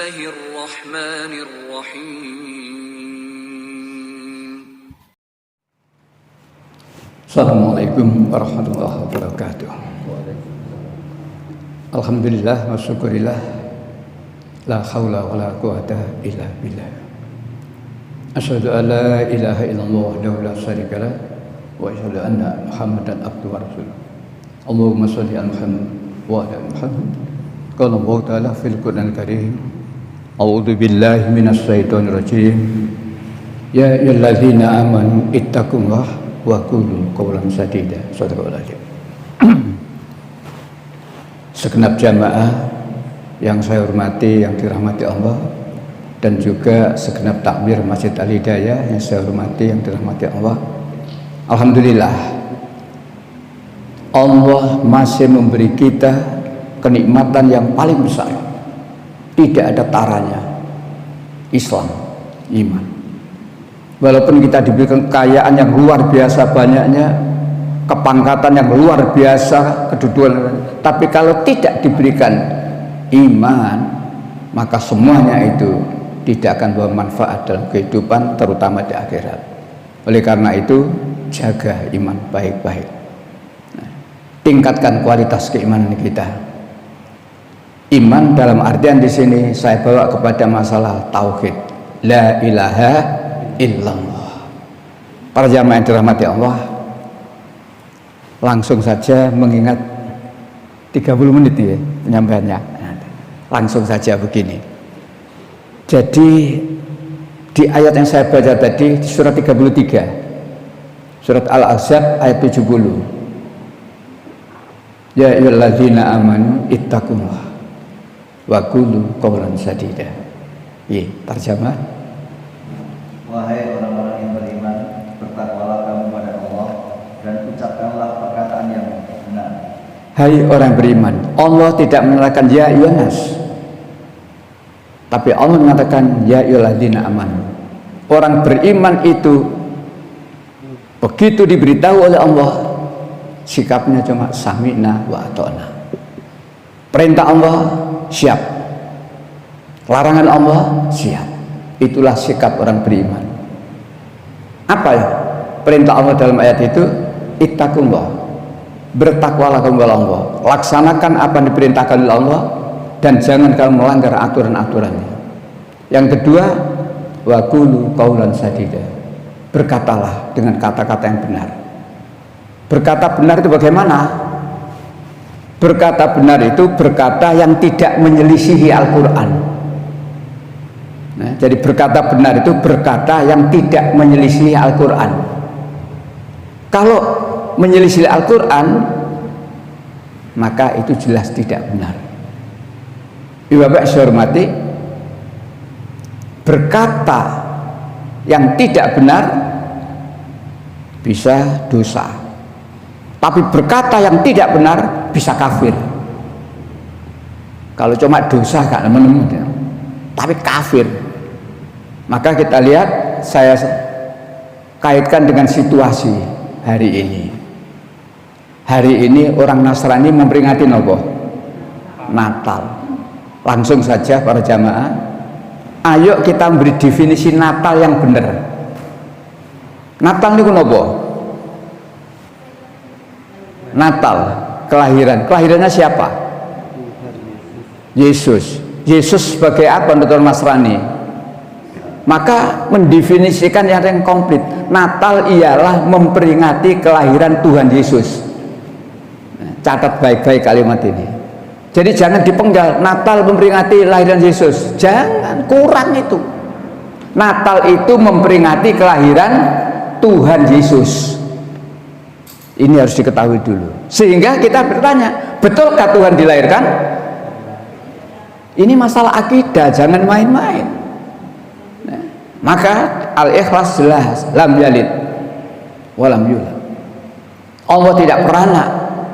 Bismillahirrahmanirrahim. Assalamualaikum warahmatullahi wabarakatuh. Alhamdulillah wa syukurillah, la haula wa la quwata illa billah. Asyhadu an la ilaha illallah wahdahu la syarikalah wa asyhadu anna Muhammadan abduhu wa rasuluh. Allahumma shalli ala Muhammad wa ala Muhammad. Qala Allah ta'ala fil Qur'anil Karim, a'udzu billahi minasy syaithanir rajim. Ya ayyuhalladzina amanu ittaqullaha wa qulu qawlan sadida. Shadaqallahu alazim. Segenap jamaah yang saya hormati, yang dirahmati Allah, dan juga segenap takmir Masjid Al-Hidayah yang saya hormati, yang dirahmati Allah. Alhamdulillah, Allah masih memberi kita kenikmatan yang paling besar, tidak ada taranya, Islam, iman. Walaupun kita diberikan kekayaan yang luar biasa banyaknya, kepangkatan yang luar biasa, kedudukan, tapi kalau tidak diberikan iman, maka semuanya itu tidak akan membawa manfaat dalam kehidupan, terutama di akhirat. Oleh karena itu, jaga iman baik-baik. Tingkatkan kualitas keimanan kita. Iman dalam artian di sini saya bawa kepada masalah tauhid, la ilaha illallah. Para jamaah yang dirahmati Allah, langsung saja mengingat 30 menit ya penyampaiannya. Langsung saja begini. Jadi di ayat yang saya baca tadi, di surat 33, surat Al-Ahzab ayat 70. Ya ayyuhalladzina amanu ittaqullah wa qulu qawlan sadida. Terjemah. Wahai orang-orang yang beriman, bertakwalah kamu pada Allah dan ucapkanlah perkataan yang benar. Hai orang beriman, Allah tidak menyatakan ya ayyuhannas, tapi Allah mengatakan ya ayyuhalladzina amanu. Orang beriman itu begitu diberitahu oleh Allah, sikapnya cuma sami'na wa ata'na. Perintah Allah siap, larangan Allah siap. Itulah sikap orang beriman. Apa ya perintah Allah dalam ayat itu? Ittaqullah, bertakwalah kamu kepada Allah, laksanakan apa yang diperintahkan oleh Allah dan jangan kamu melanggar aturan-aturannya. Yang kedua, wa qulu qawlan sadida, berkatalah dengan kata-kata yang benar. Berkata benar itu bagaimana? Berkata benar itu berkata yang tidak menyelisihi Al-Quran. Nah, jadi berkata benar itu berkata yang tidak menyelisihi Al-Quran. Kalau menyelisih Al-Quran, maka itu jelas tidak benar. Ibu bapak saya hormati, berkata yang tidak benar bisa dosa, tapi berkata yang tidak benar bisa kafir. Kalau cuma dosa gak nemen-nemen, tapi kafir. Maka kita lihat, saya kaitkan dengan situasi hari ini. Hari ini orang Nasrani memperingati apa? Natal. Langsung saja para jamaah, ayo kita memberi definisi Natal yang benar. Natal itu apa? Natal, kelahirannya siapa? Yesus. Yesus sebagai apa menurut Nasrani? Maka mendefinisikan yang komplit. Natal ialah memperingati kelahiran Tuhan Yesus. Catat baik-baik kalimat ini. Jadi jangan dipenggal, Natal memperingati kelahiran Yesus. Jangan, kurang itu. Natal itu memperingati kelahiran Tuhan Yesus. Ini harus diketahui dulu. Sehingga kita bertanya, betulkah Tuhan dilahirkan? Ini masalah akidah, jangan main-main. Nah, maka Al-Ikhlas jelas, lam yalid walam yulad. Allah tidak beranak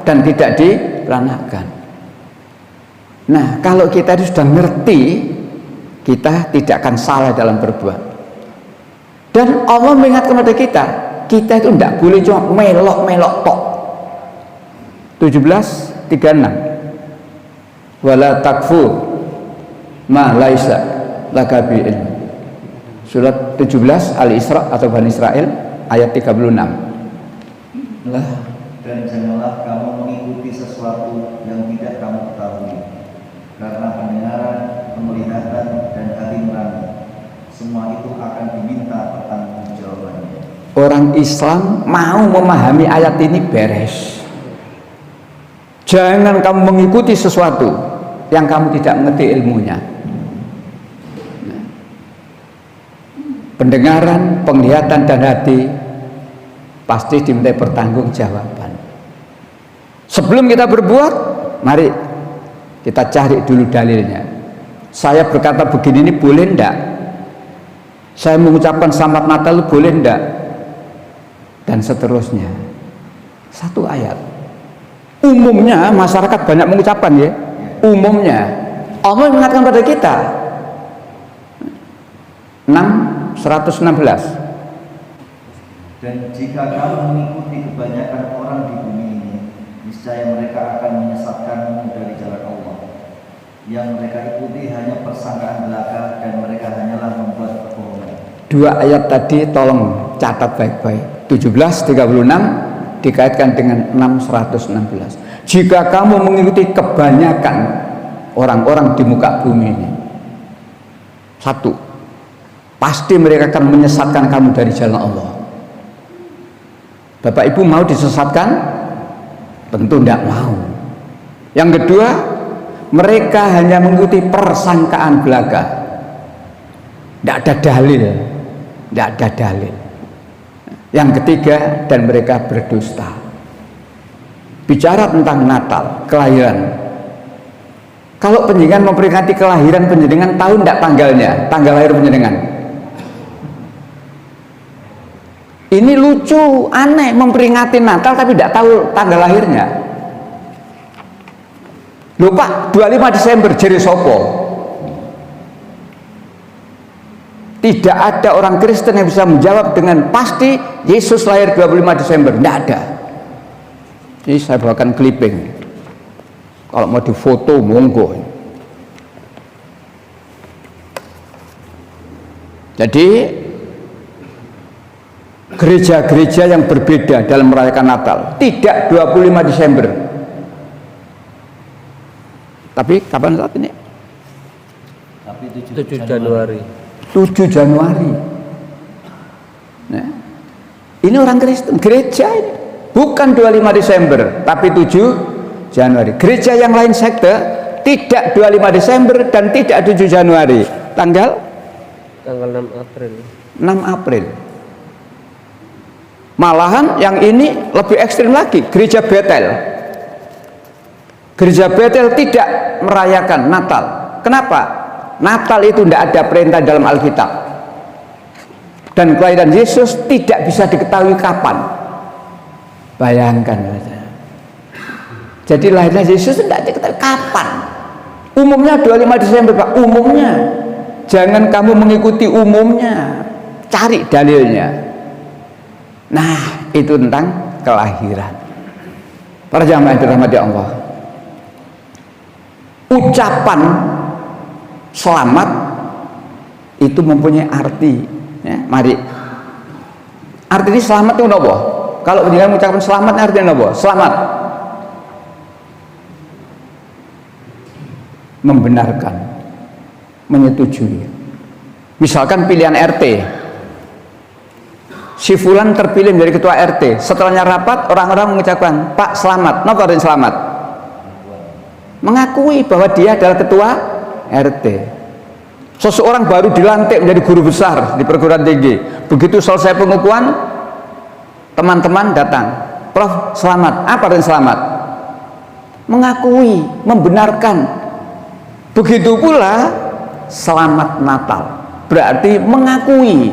dan tidak diperanakan. Nah, kalau kita itu sudah ngerti, kita tidak akan salah dalam berbuat. Dan Allah mengingatkan kepada kita itu tidak boleh cuma melok-melok tok. 17:36. Wala takfur ma laisa laka bi ilm. Surat 17 Al-Isra atau Bani Israel ayat 36. Lah, dan janganlah kamu mengikuti sesuatu yang tidak kamu ketahui, karena pendengaran, penglihatan, dan hati nurani, semua itu akan diminta pertanggungjawabannya. Orang Islam mau memahami ayat ini beres. Jangan kamu mengikuti sesuatu yang kamu tidak mengerti ilmunya. Pendengaran, penglihatan, dan hati pasti diminta pertanggungjawaban. Sebelum kita berbuat, mari kita cari dulu dalilnya. Saya berkata begini, ini boleh enggak? Saya mengucapkan selamat Natal boleh enggak? Dan seterusnya. Satu ayat. Umumnya masyarakat banyak mengucapkan ya. Umumnya Allah mengatakan pada kita 116. Dan jika kamu mengikuti kebanyakan orang di bumi ini, niscaya mereka akan menyesatkanmu dari jalan Allah. Yang mereka ikuti hanya persangkaan belaka, dan mereka hanyalah membuat kebohongan. Dua ayat tadi tolong catat baik-baik. 17:36 dikaitkan dengan 6:116. Jika kamu mengikuti kebanyakan orang-orang di muka bumi ini, satu, pasti mereka akan menyesatkan kamu dari jalan Allah. Bapak Ibu mau disesatkan? Tentu tidak mau. Yang kedua, mereka hanya mengikuti persangkaan belaka. Tidak ada dalil. Tidak ada dalil. Yang ketiga, dan mereka berdusta. Bicara tentang Natal, kelahiran. Kalau penjenengan memperingati kelahiran penjenengan, tahu tidak tanggalnya? Tanggal lahir penjenengan. Ini lucu, aneh, memperingati Natal tapi tidak tahu tanggal lahirnya. Lupa 25 Desember jere sopo. Tidak ada orang Kristen yang bisa menjawab dengan pasti Yesus lahir 25 Desember. Tidak ada. Ini saya bawakan clipping. Kalau mau difoto monggo. Jadi gereja-gereja yang berbeda dalam merayakan Natal tidak 25 Desember. Tapi kapan saat ini? Tapi 7 Januari. 7 Januari. Nah, ini orang Kristen, gereja ini bukan 25 Desember, tapi 7 Januari. Gereja yang lain sekte tidak 25 Desember dan tidak 7 Januari. Tanggal 6 April. 6 April. Malahan yang ini lebih ekstrim lagi, gereja Betel. Gereja Betel tidak merayakan Natal. Kenapa? Natal itu tidak ada perintah dalam Alkitab. Dan kelahiran Yesus tidak bisa diketahui kapan. Bayangkan saja. Jadi lahirnya Yesus tidak diketahui kapan. Umumnya 25 Desember, Pak. Umumnya. Jangan kamu mengikuti umumnya. Cari dalilnya. Nah, itu tentang kelahiran. Para jamaah yang dirahmati Allah, ucapan selamat itu mempunyai arti. Ya, mari. Arti selamat itu apa? Kalau dengan mengucapkan selamat artinya apa? Selamat. Membenarkan, menyetujui. Misalkan pilihan RT. Si fulan terpilih menjadi ketua RT. Setelahnya rapat, orang-orang mengucapkan, Pak selamat. Napa artinya selamat? Mengakui bahwa dia adalah ketua RT. Seseorang baru dilantik menjadi guru besar di perguruan tinggi. Begitu selesai pengukuhan, teman-teman datang, Prof selamat. Apa artinya selamat? Mengakui, membenarkan. Begitu pula selamat Natal. Berarti mengakui,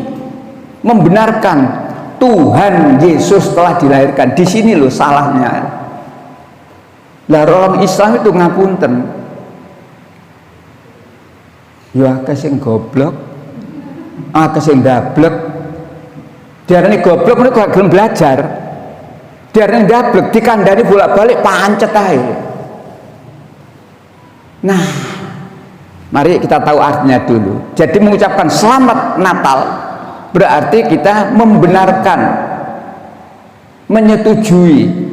membenarkan Tuhan Yesus telah dilahirkan. Di sini loh salahnya. Lah orang Islam itu ngapunten. Ya akeh sing goblok, akeh sing ndablek. Diarani goblok mereka gak gelem belajar. Diarani ndablek dikandani bolak-balik pancet ae. Nah, Mari kita tahu artinya dulu. Jadi mengucapkan selamat Natal berarti kita membenarkan, menyetujui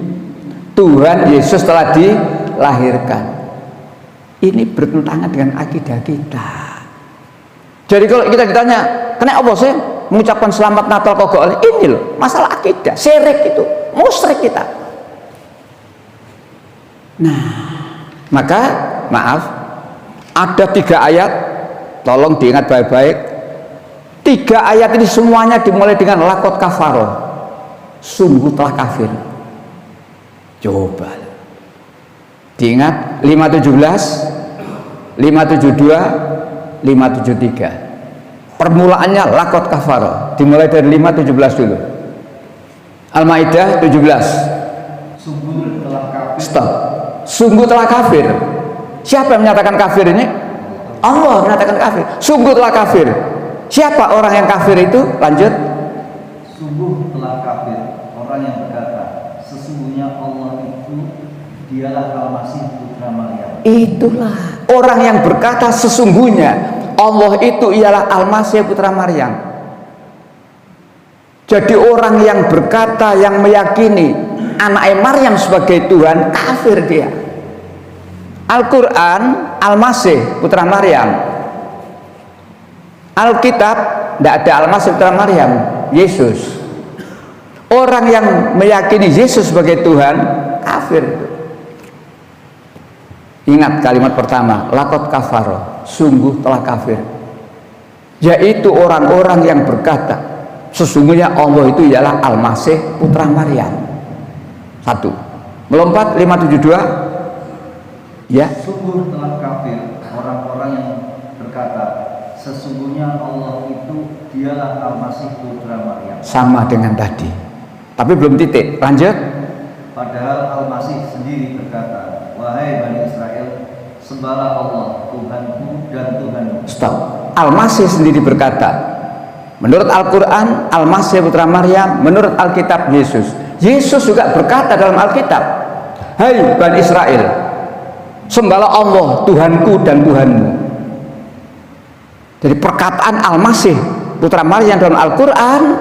Tuhan Yesus telah dilahirkan. Ini bertentangan dengan akidah kita. Jadi kalau kita ditanya, kenapa apa sih mengucapkan selamat Natal kok gak oleh? Ini loh, masalah akidah, syirik itu, musyrik kita. Nah, maka maaf, ada 3 ayat, tolong diingat baik-baik. 3 ayat ini semuanya dimulai dengan lakot kafaro, sungguh telah kafir. Coba diingat 5:17, 5:72, 5:73. Permulaannya lakot kafaro, dimulai dari 5:17 dulu. Al-Maidah 17. Sungguh telah kafir. Stop. Sungguh telah kafir. Siapa yang menyatakan kafir ini? Allah menyatakan kafir. Sungguh telah kafir. Siapa orang yang kafir itu? Lanjut. Sungguh telah kafir orang yang berkata, sesungguhnya Allah itu dialah Al-Masih putra Maryam. Itulah orang yang berkata sesungguhnya Allah itu ialah Al-Masih putra Maryam. Jadi orang yang berkata, yang meyakini anak Maryam sebagai Tuhan, kafir dia. Al-Quran Al-Masih putra Maryam, Alkitab tidak ada Al-Masih putra Maryam, Yesus. Orang yang meyakini Yesus sebagai Tuhan, kafir. Ingat kalimat pertama, lakot kafaro, sungguh telah kafir. Yaitu orang-orang yang berkata, sesungguhnya Allah itu ialah Al-Masih putra Maryam. 1. Melompat 5:72. Ya. Sungguh telah kafir orang-orang yang berkata, sesungguhnya Allah itu dialah Al-Masih putra Maryam. Sama dengan tadi, tapi belum titik. Lanjut. Padahal Al-Masih sendiri berkata, wahai Bani Israel, sembahlah Allah Tuhanku dan Tuhanmu. Stop. Al-Masih sendiri berkata, menurut Al-Quran Al-Masih putra Maryam, menurut Alkitab Yesus. Yesus juga berkata dalam Alkitab, hai Bani Israel, sembahlah Allah Tuhanku dan Tuhanmu. Jadi perkataan Al-Masih putra Maryam dalam Al-Quran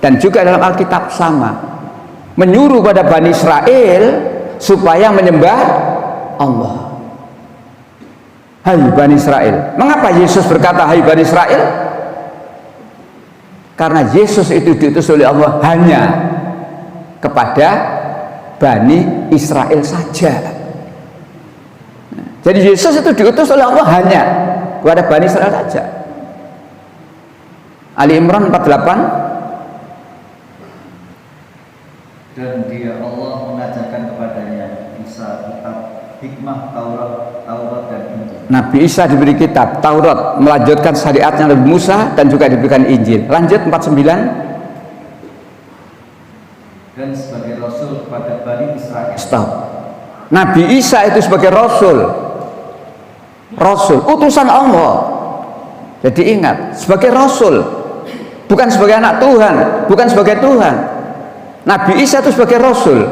dan juga dalam Alkitab sama, menyuruh pada Bani Israel supaya menyembah Allah. Hai Bani Israel. Mengapa Yesus berkata hai Bani Israel? Karena Yesus itu diutus oleh Allah hanya kepada Bani Israel saja. Jadi Yesus itu diutus oleh Allah hanya kepada Bani Israel saja. Ali Imran 48. Dan dia Allah mengajarkan kepadanya Isa kitab, hikmah, Taurat dan Injil. Nabi Isa diberi kitab Taurat, melanjutkan syariatnya Nabi Musa, dan juga diberikan Injil. Lanjut 49. Dan sebagai Rasul kepada Bani Israel. Stop. Nabi Isa itu sebagai Rasul, utusan Allah. Jadi ingat, sebagai Rasul, bukan sebagai anak Tuhan, bukan sebagai Tuhan. Nabi Isa itu sebagai Rasul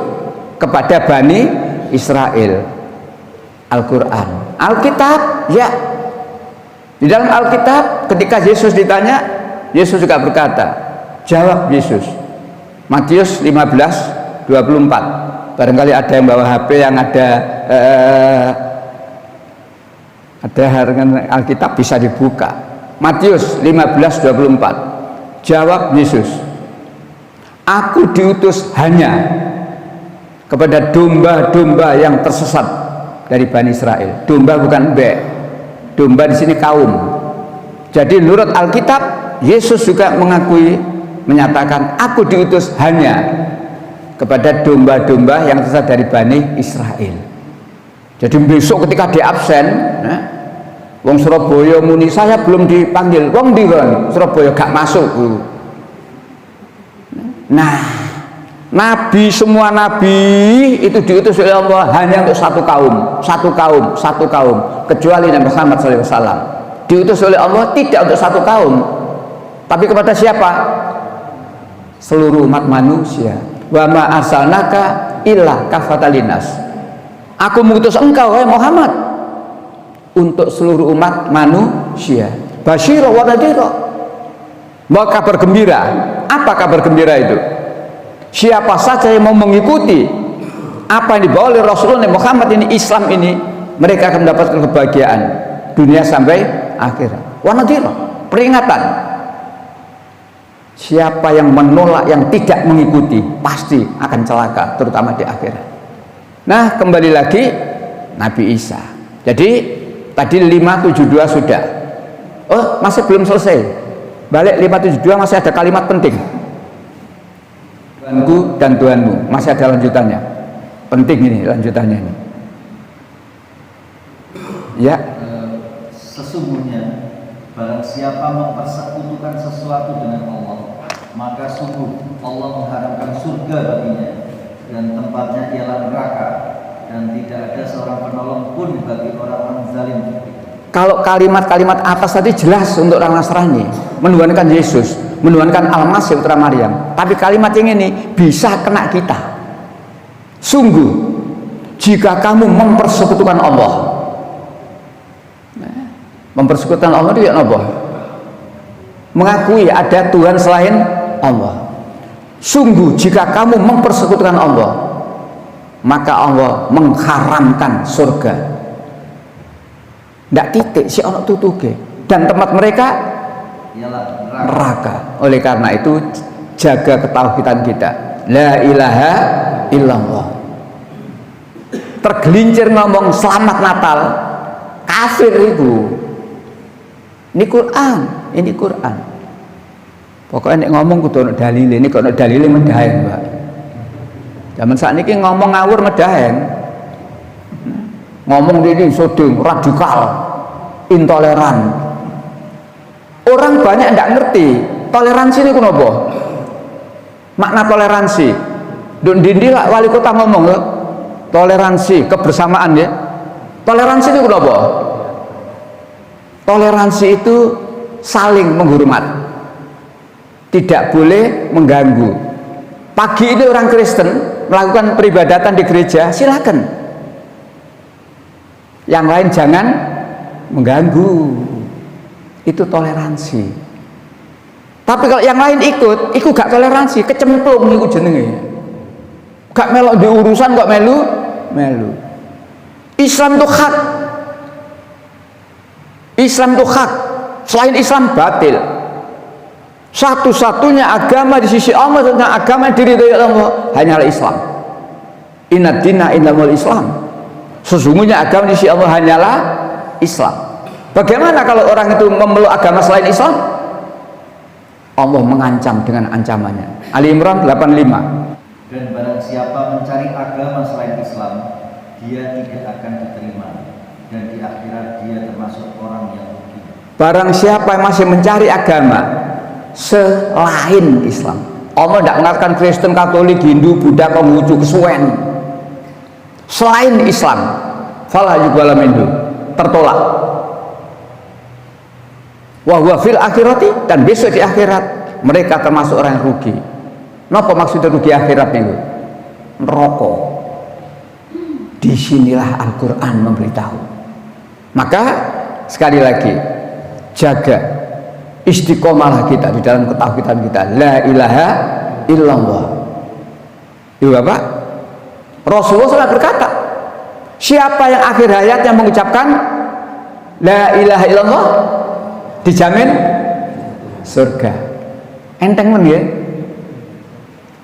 kepada Bani Israel. Al-Quran, Alkitab, ya. Di dalam Alkitab ketika Yesus ditanya, Yesus juga berkata, jawab Yesus. Matius 15:24. Barangkali ada yang bawa HP yang ada Alkitab, bisa dibuka. Matius 15:24. Jawab Yesus, aku diutus hanya kepada domba-domba yang tersesat dari Bani Israel. Domba bukan mbek. Domba di sini kaum. Jadi menurut Alkitab, Yesus juga menyatakan aku diutus hanya kepada domba-domba yang tersesat dari Bani Israel. Jadi besok ketika di absen, wong Surabaya muni saya belum dipanggil. Wong di Surabaya gak masuk. Nah, nabi, semua nabi itu diutus oleh Allah hanya untuk satu kaum, kecuali Nabi Muhammad SAW diutus oleh Allah tidak untuk satu kaum, tapi kepada siapa? Seluruh umat manusia. Wa ma arsalnaka illa kafatan linnas. Aku mengutus engkau, wahai Muhammad, untuk seluruh umat manusia. Basyira wa nadhira. Mau kabar gembira. Apa kabar gembira itu? Siapa saja yang mau mengikuti apa yang dibawa oleh Rasulullah Muhammad ini, Islam ini, mereka akan mendapatkan kebahagiaan dunia sampai akhirat. Wa nadhira, peringatan. Siapa yang menolak, yang tidak mengikuti, pasti akan celaka, terutama di akhirat. Nah, kembali lagi Nabi Isa. Jadi tadi 572 sudah. Oh, masih belum selesai. Balik 572 masih ada kalimat penting. Tuhanku dan Tuhanmu, masih ada lanjutannya. Penting ini lanjutannya ini. Ya. Sesungguhnya barang siapa mempersekutukan sesuatu dengan Allah, maka sungguh Allah mengharamkan surga baginya, dan tempatnya ialah neraka, dan tidak ada seorang penolong pun bagi orang-orang zalim. Kalau kalimat-kalimat atas tadi jelas untuk orang Nasrani, menuhankan Yesus, menuhankan Al-Masih putra Maryam. Tapi kalimat yang ini bisa kena kita. Sungguh, jika kamu mempersekutukan Allah, mempersekutukan Allah itu apa? Mengakui ada Tuhan selain Allah. Sungguh, jika kamu mempersekutukan Allah, maka Allah mengharamkan surga. Ndak titik si ono tutuke, dan tempat mereka Ialah neraka. Oleh karena itu jaga ketauhidan kita. La ilaha illallah. Tergelincir ngomong selamat Natal, kafir itu. Ini Quran, ini Quran. Pokoknya nek ngomong kudu ono dalil, ini kok ono dalil medahen, Mbak. Zaman sakniki ngomong ngawur medahen. Ngomong ini sodeng, radikal, intoleran. Orang banyak tidak ngerti toleransi ini kenapa? Makna toleransi. Dun dindi lah wali kota ngomong ya, toleransi, kebersamaan ya. Toleransi itu kenapa? Toleransi itu saling menghormat, tidak boleh mengganggu. Pagi ini orang Kristen melakukan peribadatan di gereja, silakan. Yang lain jangan mengganggu. Itu toleransi. Tapi kalau yang lain ikut gak toleransi, kecemplung itu jenenge. Gak melok di urusan kok melu. Islam itu hak. Islam itu hak. Selain Islam batil. Satu-satunya agama di sisi Allah tentang agama yang diridhoi Allah hanyalah Islam. Inna dina indahul Islam. Sesungguhnya agama di sisi Allah hanyalah Islam. Bagaimana kalau orang itu memeluk agama selain Islam? Allah mengancam dengan ancamannya. Ali Imran 85. Dan barang siapa mencari agama selain Islam, dia tidak akan diterima, dan di akhirat dia termasuk orang yang rugi. Barang siapa yang masih mencari agama selain Islam, Allah tidak mengatakan Kristen, Katolik, Hindu, Buddha, Konghucu, kesuwen. Selain Islam, falah yuqbala minhu, tertolak. Wa huwa fil akhirati, dan besok di akhirat mereka termasuk orang yang rugi. Napa maksudnya rugi akhirat niku? Neraka. Disinilah Al-Quran memberitahu. Maka sekali lagi jaga istiqomalah kita di dalam ketauhidan kita. La ilaha illallah. Ibu Bapak, Rasulullah SAW berkata, siapa yang akhir hayatnya mengucapkan la ilaha illallah, dijamin surga. Enteng men ya?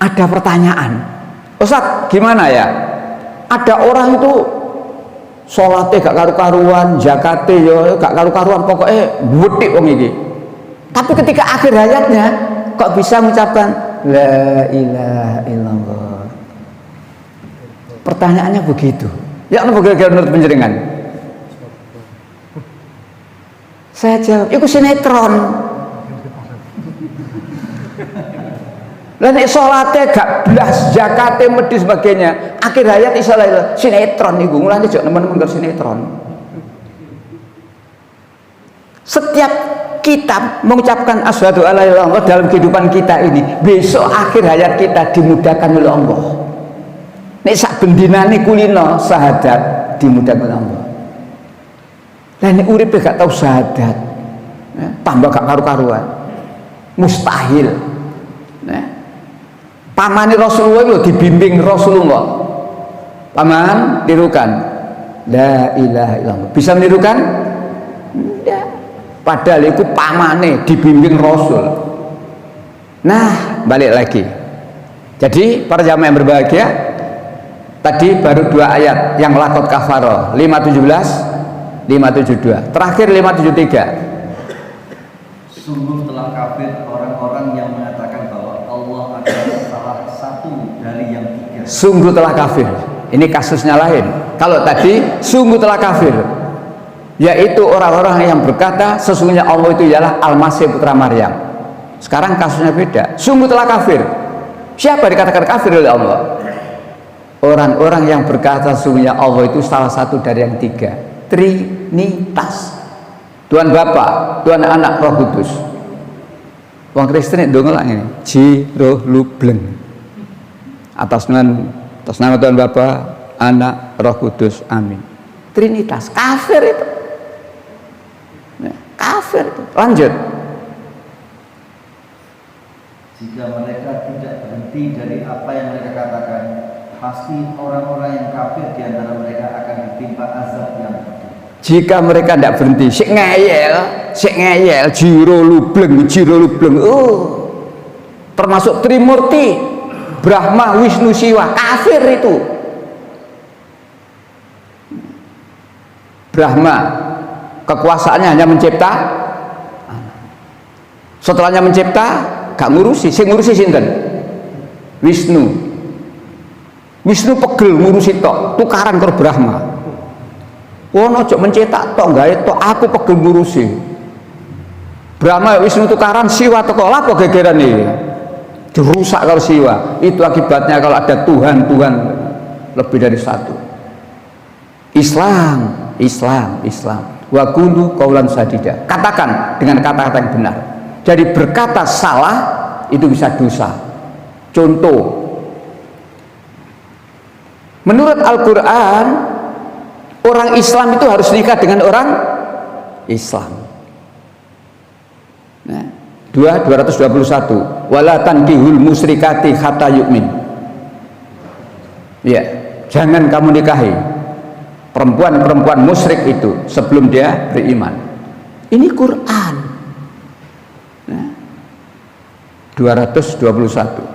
Ada pertanyaan, Ustaz gimana ya? Ada orang itu sholatnya gak karu-karuan, zakatnya ya gak karu-karuan, pokoknya butik wong iki. Tapi ketika akhir hayatnya kok bisa mengucapkan la ilaha illallah? Pertanyaannya begitu. Ya apa kira-kira menurut penjaringan? Saya jawab, itu sinetron. Lah nek salate gak blas, zakate medhi sebagainya, akhir hayat istilah sinetron niku. Mulane jek nemen-nemen sinetron. Setiap kita mengucapkan asyhadu alla ilaha illallah dalam kehidupan kita ini, besok akhir hayat kita dimudahkan oleh Allah. Nek sak bendinane kulino syahadat dimudahkan oleh Allah. Lah nek uripe gak tau syahadat, ya, tambah gak karu-karuan. Mustahil. Nah, pamane Rasulullah itu dibimbing Rasulullah. Paman tirukan la ilaha illallah. Bisa menirukan? Tidak. Padahal itu pamane dibimbing Rasul. Nah, balik lagi. Jadi para jamaah yang berbahagia, tadi baru 2 ayat yang lakot kafaro 517 572, terakhir 573. Sungguh telah kafir orang-orang yang mengatakan bahwa Allah adalah salah satu dari yang 3. Sungguh telah kafir. Ini kasusnya lain. Kalau tadi sungguh telah kafir, yaitu orang-orang yang berkata sesungguhnya Allah itu ialah Al-Masih putra Maryam. Sekarang kasusnya beda. Sungguh telah kafir. Siapa dikatakan kafir oleh Allah? Orang-orang yang berkata sesungguhnya Allah itu salah satu dari yang 3. Trinitas, Tuhan Bapa, Tuhan Anak, Roh Kudus. Wong Kristen itu ngelak ini Jiro Lubleng atas nama Tuhan Bapa, Anak, Roh Kudus, amin. Trinitas, kafir itu. Kafir itu. Lanjut. Jika mereka tidak berhenti dari apa yang mereka katakan, pasti orang-orang yang kafir di antara mereka akan ditimpa azab yang pedih. Jika mereka tidak berhenti, sik ngeyel, Jiro Lubleng, termasuk Trimurti, Brahma, Wisnu, Siwa, kafir itu. Brahma, kekuasaannya hanya mencipta, setelahnya mencipta, gak ngurusi, sing ngurusi sinten? Wisnu pegel ngurusi tok, tukaran karo Brahma. Wono ojo mencetak tok gawe tok, aku pegel ngurusi. Brahma Wisnu tukaran, Siwa teko lapo gegeran iki. Dirusak kalau Siwa. Itu akibatnya kalau ada Tuhan lebih dari satu. Islam. Wa qulu qaulan sadida. Katakan dengan kata-kata yang benar. Jadi berkata salah itu bisa dosa. Contoh, menurut Al-Quran, orang Islam itu harus nikah dengan orang Islam. Nah, 221 wala tankihul musyrikati hatta yu'min. Ya, jangan kamu nikahi perempuan-perempuan musyrik itu sebelum dia beriman. Ini Quran. Nah, 221.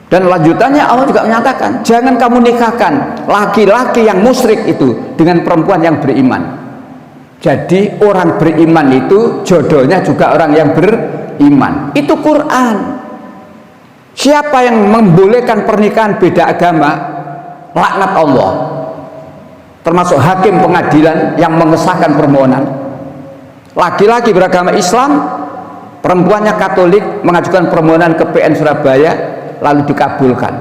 Dan lanjutannya Allah juga menyatakan, jangan kamu nikahkan laki-laki yang musyrik itu dengan perempuan yang beriman. Jadi orang beriman itu jodohnya juga orang yang beriman. Itu Quran. Siapa yang membolehkan pernikahan beda agama, laknat Allah. Termasuk hakim pengadilan yang mengesahkan permohonan. Laki-laki beragama Islam, perempuannya Katolik, mengajukan permohonan ke PN Surabaya, lalu dikabulkan.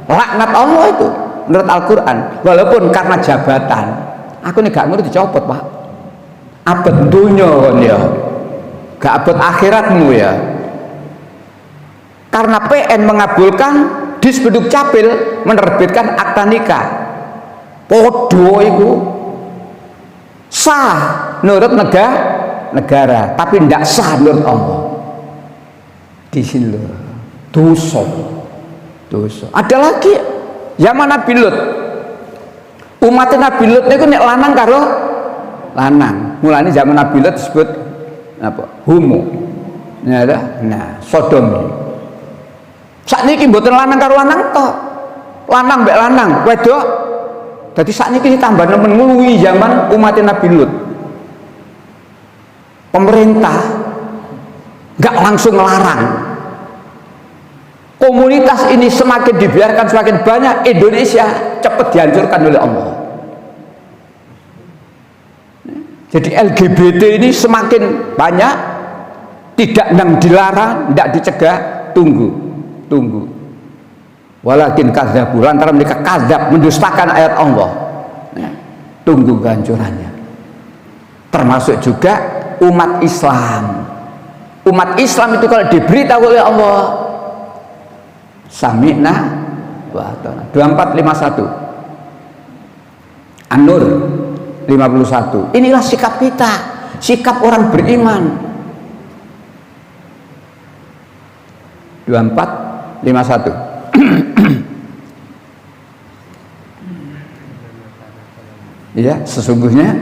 Laknat Allah itu menurut Al-Quran. Walaupun karena jabatan, aku nih gak ngerti dicopot pak. Abet dunya kan ya, gak abet akhiratmu ya. Karena PN mengabulkan, Disbeduk Capil menerbitkan akta nikah. Podo itu sah menurut negara, tapi tidak sah menurut Allah. Di sini loh, dosa. Ada lagi zaman Nabi Lut, umat Nabi Lut itu nek lanang karo lanang. Mulanya zaman Nabi Lut disebut apa? Homo. Nah, sodomi. Sakniki mboten lanang karo lanang tok. Lanang mbek lanang, wedok. Dadi sakniki tambah nemen ngluwi zaman umat Nabi Lut. Pemerintah enggak langsung melarang. Komunitas ini semakin dibiarkan semakin banyak, Indonesia cepat dihancurkan oleh Allah. Jadi LGBT ini semakin banyak, tidak dilarang, tidak dicegah, tunggu. Walakin kadzabu, lantaran mereka kadzab, mendustakan ayat Allah. Tunggu kehancurannya. Termasuk juga umat Islam. Umat Islam itu kalau diberitahu oleh Allah, sami'na wa ata'na. 2451 An-Nur 51. Inilah sikap kita, sikap orang beriman. 24, 51. Ya, sesungguhnya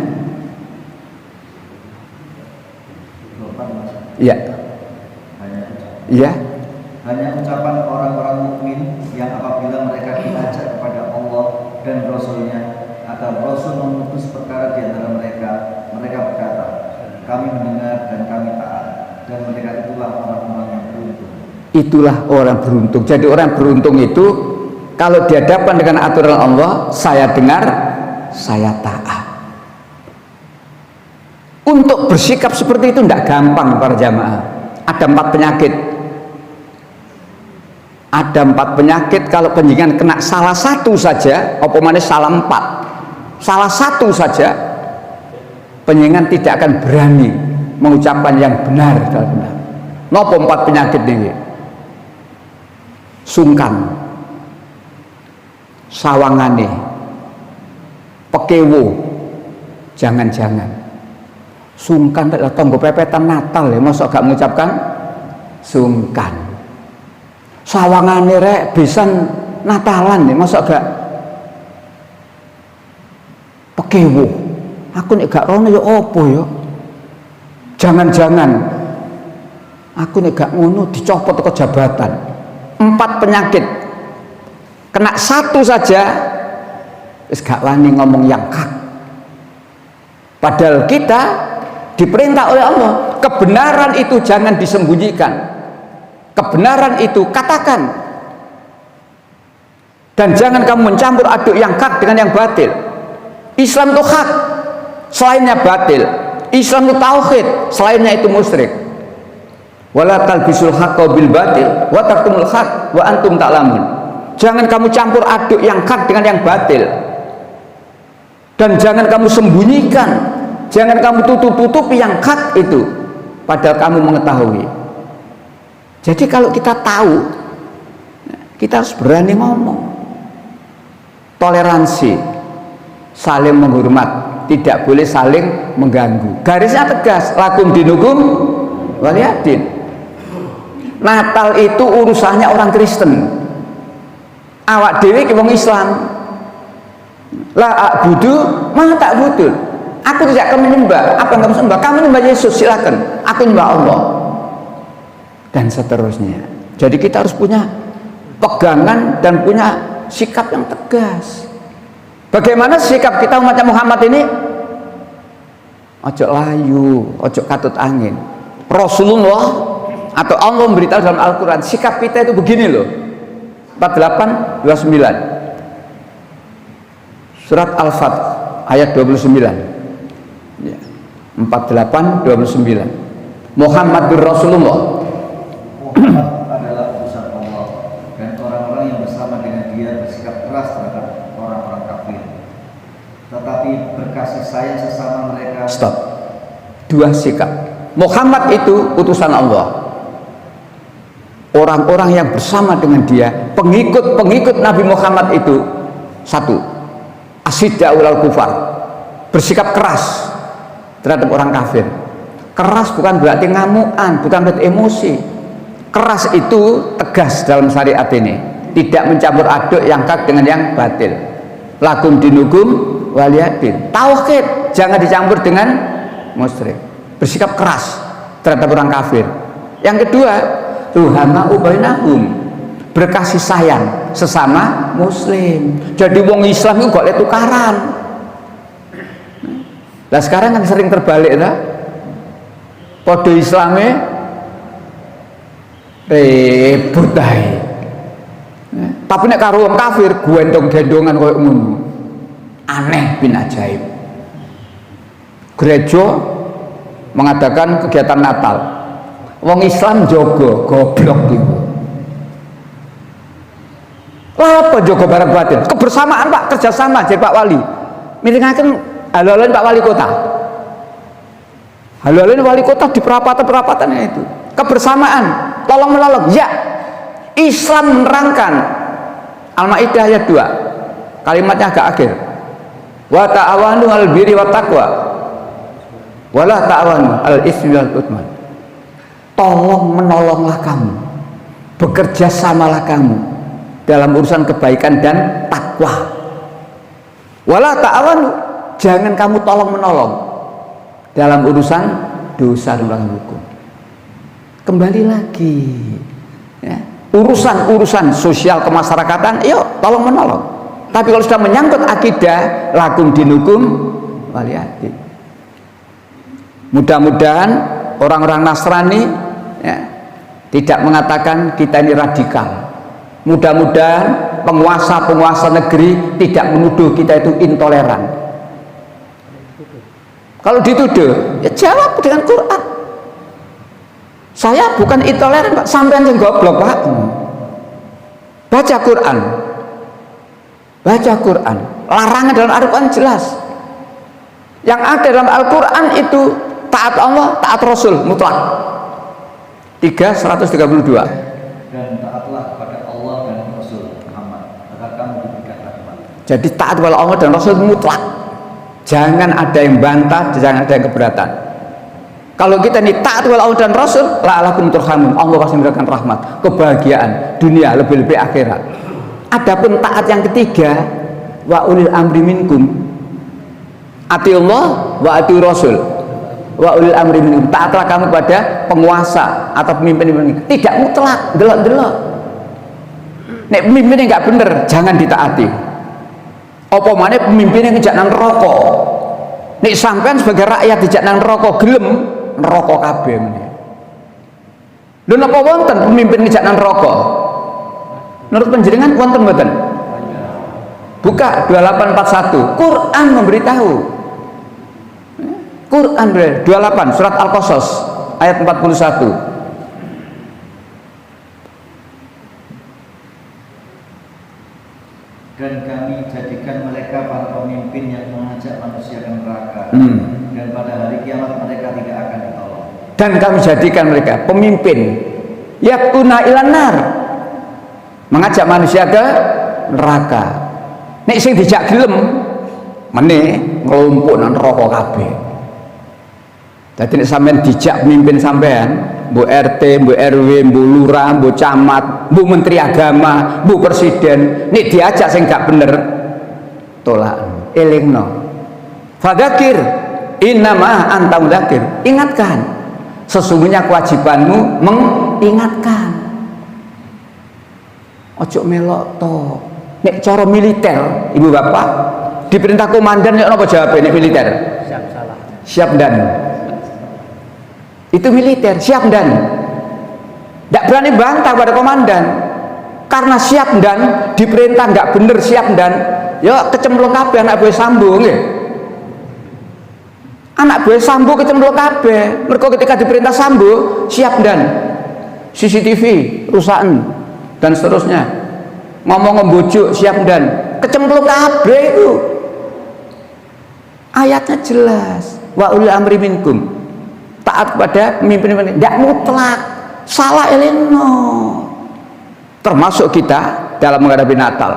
ya. Ya. Hanya ucapan orang-orang mukmin yang apabila mereka diajak kepada Allah dan Rasul-Nya atau Rasul memutus perkara di antara mereka, mereka berkata, kami mendengar dan kami taat, dan mereka itulah orang-orang yang beruntung. Itulah orang beruntung. Jadi orang beruntung itu kalau dihadapkan dengan aturan Allah, saya dengar, saya taat. Untuk bersikap seperti itu tidak gampang para jamaah. Ada 4 penyakit. Ada 4 penyakit kalau penjenengan kena salah satu saja, apa mana salah 4. Salah satu saja, penjenengan tidak akan berani mengucapkan yang benar dalam benar. Napa 4 penyakit ini? Sungkan, sawangane, pekewo, jangan-jangan. Sungkan adalah tonggo pepetan Natal ya, masa gak mengucapkan sungkan. Sawangane rek besan Natalan ya, masa gak pekewo. Aku nek gak rono ya opo ya. Jangan-jangan aku nek gak ngono dicopot ke jabatan. 4 penyakit. Kena satu saja wis gak wani ngomong yang hak. Padahal kita diperintah oleh Allah, kebenaran itu jangan disembunyikan, kebenaran itu katakan, dan jangan kamu mencampur aduk yang hak dengan yang batil. Islam itu hak, selainnya batil. Islam itu tauhid, selainnya itu musyrik. Wala talbisul haqqa bil batil wa taktumul haq wa antum ta'lamun. Jangan kamu campur aduk yang hak dengan yang batil, dan jangan kamu sembunyikan, jangan kamu tutup-tutupi yang hak itu, padahal kamu mengetahui. Jadi kalau kita tahu, kita harus berani ngomong. Toleransi, saling menghormat, tidak boleh saling mengganggu. Garisnya tegas, lakum dinukum waliyadin. Natal itu urusannya orang Kristen. Awak dewi ki wong Islam. La a'budu ma ta'budun. Aku tidak akan menyembah apa yang kamu sembah. Kamu menyembah Yesus, silakan. Aku menyembah Allah. Dan seterusnya. Jadi kita harus punya pegangan dan punya sikap yang tegas. Bagaimana sikap kita umat Muhammad ini? Ojo layu, ojo katut angin. Rasulullah atau Allah memberitahu dalam Al-Quran, sikap kita itu begini loh. 48, 29. Surat Al-Fat ayat 29. Ya. 48, 29. Muhammadur Rasulullah. Muhammad adalah utusan Allah, dan orang-orang yang bersama dengan dia bersikap keras terhadap orang-orang kafir, tetapi berkasih sayang sesama mereka. Stop. 2 sikap. Muhammad itu utusan Allah. Orang-orang yang bersama dengan dia, pengikut-pengikut Nabi Muhammad itu, 1, asyiddaul al kufar, bersikap keras terhadap orang kafir. Keras bukan berarti ngamuan, bukan berarti emosi. Keras itu tegas dalam syariat ini, tidak mencampur aduk yang hak dengan yang batil. Lakum dinukum waliyadin. Tauhid jangan dicampur dengan musyrik. Bersikap keras terhadap orang kafir. Yang kedua, ruhama'u bainahum, berkasih sayang sesama muslim. Jadi wong Islam itu gak tukaran. Nah sekarang kan sering terbalik lah. Podo Islamnya ribut ae. Tapi nek karo wong kafir gendong-gendongan koyo ngono. Aneh bin ajaib. Gereja mengadakan kegiatan Natal. Wong Islam jogo goblok gitu. Apa jogo bareng batin? Kebersamaan Pak, kerjasama jadi Pak Wali. Miringaken halo-haloin Pak Wali Kota. Halo-haloin Wali Kota di perapatan-perapatannya itu. Kebersamaan, tolong menolong. Ya, Islam menerangkan Al-Maidah ayat 2. Kalimatnya agak akhir. Wa ta'awanu 'alal birri wat taqwa. Wala ta'awanu 'alal itsmi wal udwan. Tolong menolonglah kamu, bekerja samalah kamu dalam urusan kebaikan dan takwa. Wala ta'awanu, jangan kamu tolong menolong dalam urusan dosa dan pelanggaran hukum. Kembali lagi ya, urusan sosial kemasyarakatan, yuk tolong menolong. Tapi kalau sudah menyangkut akidah, lakum dinukum waliyadin. Mudah-mudahan orang-orang Nasrani ya, tidak mengatakan kita ini radikal. Mudah-mudahan penguasa-penguasa negeri tidak menuduh kita itu intoleran. Kalau dituduh, ya jawab dengan Quran. Saya bukan intoleran, Pak. Sampean yang goblok, Pak. Baca Quran. Baca Quran. Larangan dalam Al-Quran jelas. Yang ada dalam Al-Quran itu taat Allah, taat Rasul mutlak. 3:132. Dan taatlah kepada Allah dan Rasul Muhammad agar kamu diberikan rahmat. Jadi taat kepada Allah dan Rasul mutlak. Jangan ada yang bantah, jangan ada yang keberatan. Kalau kita ini taat kepada Allah dan Rasul, la'alakum turhamun, Allah pasti memberikan rahmat, kebahagiaan dunia, lebih-lebih akhirat. Adapun taat yang ketiga, wa ulil amri minkum, ati Allah wa ati Rasul, wa ulil amri minkum, taatlah kamu pada penguasa atau pemimpin. Tidak mutlak, delok-delok. Nek pemimpinnya nggak bener, jangan ditaati. Apa mana pemimpinnya ngejak nang rokok. Nek sampean sebagai rakyat dijak nang rokok, gelem neraka kabeh meneh. Lho napa wonten pemimpin ngejak nang rokok? Menurut panjenengan wonten mboten? Buka 2841. Quran memberitahu. Quran 28 surat Al-Qasas ayat 41. Dan kami jadikan mereka para pemimpin yang mengajak manusia ke neraka. Dan pada hari kiamat mereka tidak akan ditolong. Dan kami jadikan mereka pemimpin yaquna ilan nar, mengajak manusia ke neraka. Nek sing dijak gelem meneh nglumpuk nang neraka kabeh. Dadi nek sampean dijak pemimpin sampean, mbok RT, mbok RW, mbok lurah, mbok camat, mbok menteri agama, mbok presiden, nek diajak sing gak bener tolak. Elingno. Fadzakir innama anta mudzakir. Ingatkan. Sesungguhnya kewajibanmu mengingatkan. Ojo melok to. Nek cara militer, Ibu Bapak, diperintah komandan nek napa jawabe nek militer? Siap salah. Siap dan. Itu militer, siap dan. Tidak berani bantah pada komandan. Karena siap dan diperintah nggak bener siap dan, ya kecemplung kabeh anak buah Sambo nggih. Anak buah Sambo kecemplung kabeh. Mergo ketika diperintah Sambo siap dan. CCTV rusakan dan seterusnya. Ngomong ngembujuk siap dan, kecemplung kabeh itu. Ayatnya jelas. Wa ulil amri minkum. Taat pada pemimpin-pemimpin, tidak mutlak, salah eleno. Termasuk kita dalam menghadapi Natal.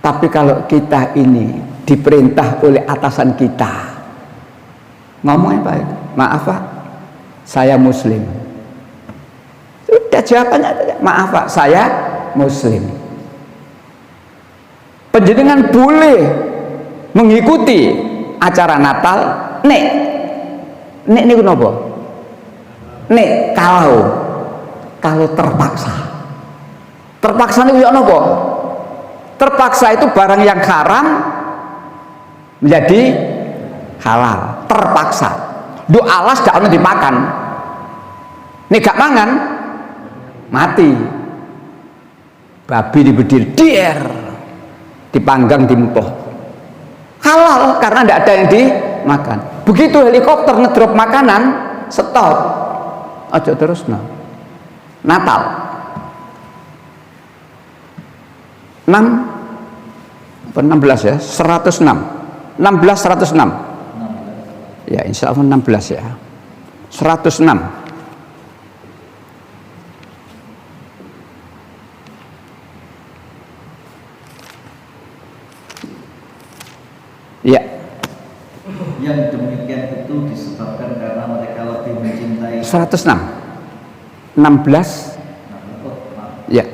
Tapi kalau kita ini diperintah oleh atasan kita, ngomongnya apa itu? Maaf Pak, saya Muslim. Sudah jawabannya, maaf Pak, saya Muslim. Panjenengan boleh mengikuti acara Natal. Nek niku napa? Nek kalau terpaksa. Terpaksa niku ya napa? Terpaksa itu barang yang haram menjadi halal. Terpaksa. Duh alas gak ono dimakan. Nek gak mangan mati. Babi dibedil dier, dipanggang dimpoh. Halal karena tidak ada yang dimakan. Begitu helikopter ngedrop makanan, stop. Aja terus no. Natal 16 ya, 106 106 ya, insya Allah 16 ya, 106. Ya, Yang demikian itu disebabkan karena mereka lebih mencintai 106 16. Ya,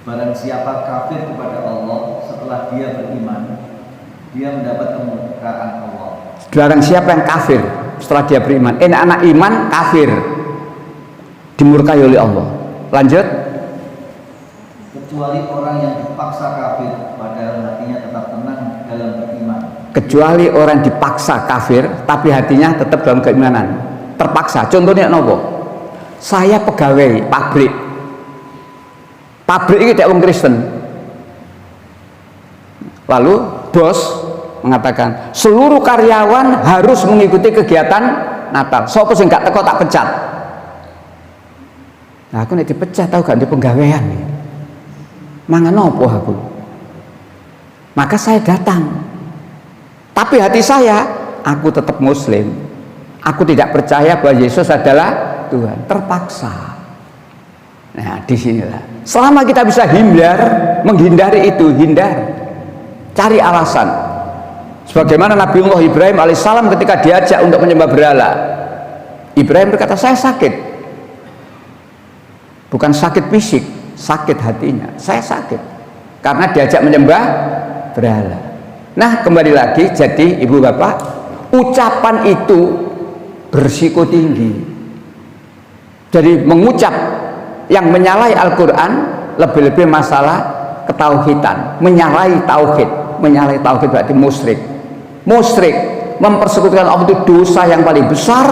Barang siapa kafir kepada Allah setelah dia beriman, dia mendapat kemurkaan Allah. barang siapa yang kafir setelah dia beriman, anak iman kafir, dimurkai oleh Allah. Lanjut. Kecuali orang yang dipaksa kafir padahal hatinya tetap tenang dalam beriman. Kecuali orang dipaksa kafir tapi hatinya tetap dalam keimanan. Terpaksa. Contohnya nopo? Saya pegawai pabrik. Pabrik ini tidak orang Kristen. Lalu bos mengatakan seluruh karyawan harus mengikuti kegiatan Natal. Sopo sing gak teko tak pecat. Nah, aku nek dipecat tahu gak di penggawean. Mangan nopo aku. Maka saya datang. Tapi hati saya, aku tetap Muslim. Aku tidak percaya bahwa Yesus adalah Tuhan. Terpaksa. Nah, disinilah. Selama kita bisa menghindari itu, hindar. Cari alasan. Sebagaimana Nabiullah Ibrahim alaihissalam ketika diajak untuk menyembah berhala. Ibrahim berkata, saya sakit. Bukan sakit fisik, sakit hatinya. Saya sakit. Karena diajak menyembah berhala. Nah, kembali lagi, jadi ibu bapak, ucapan itu bersiko tinggi. Jadi mengucap yang menyalahi Al-Quran lebih-lebih masalah ketauhidan, menyalahi tauhid. Menyalahi tauhid berarti musyrik. Musyrik, mempersekutukan Allah itu dosa yang paling besar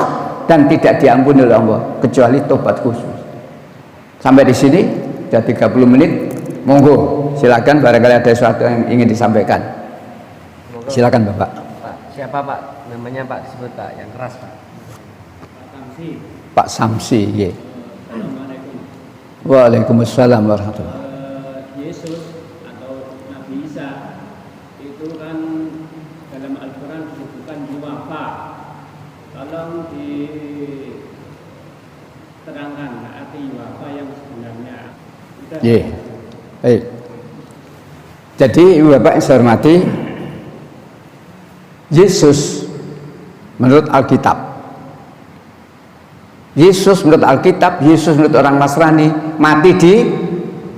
dan tidak diampuni oleh Allah kecuali tobat khusus. Sampai di sini sudah 30 menit. Monggo, silakan barangkali ada sesuatu yang ingin disampaikan. Silakan Bapak. Pak, siapa Pak? Namanya Pak disebut Pak, yang keras Pak. Pak Samsi, ya. Assalamualaikum. Waalaikumsalam warahmatullahi. Yesus atau Nabi Isa itu kan dalam Al-Quran disebutkan yuwafa. Tolong diterangkan arti yuwafa yang sebenarnya. Iya. Baik. Jadi ibu bapak yang saya hormati, Yesus menurut Alkitab, Yesus menurut Alkitab, Yesus menurut orang Nasrani mati di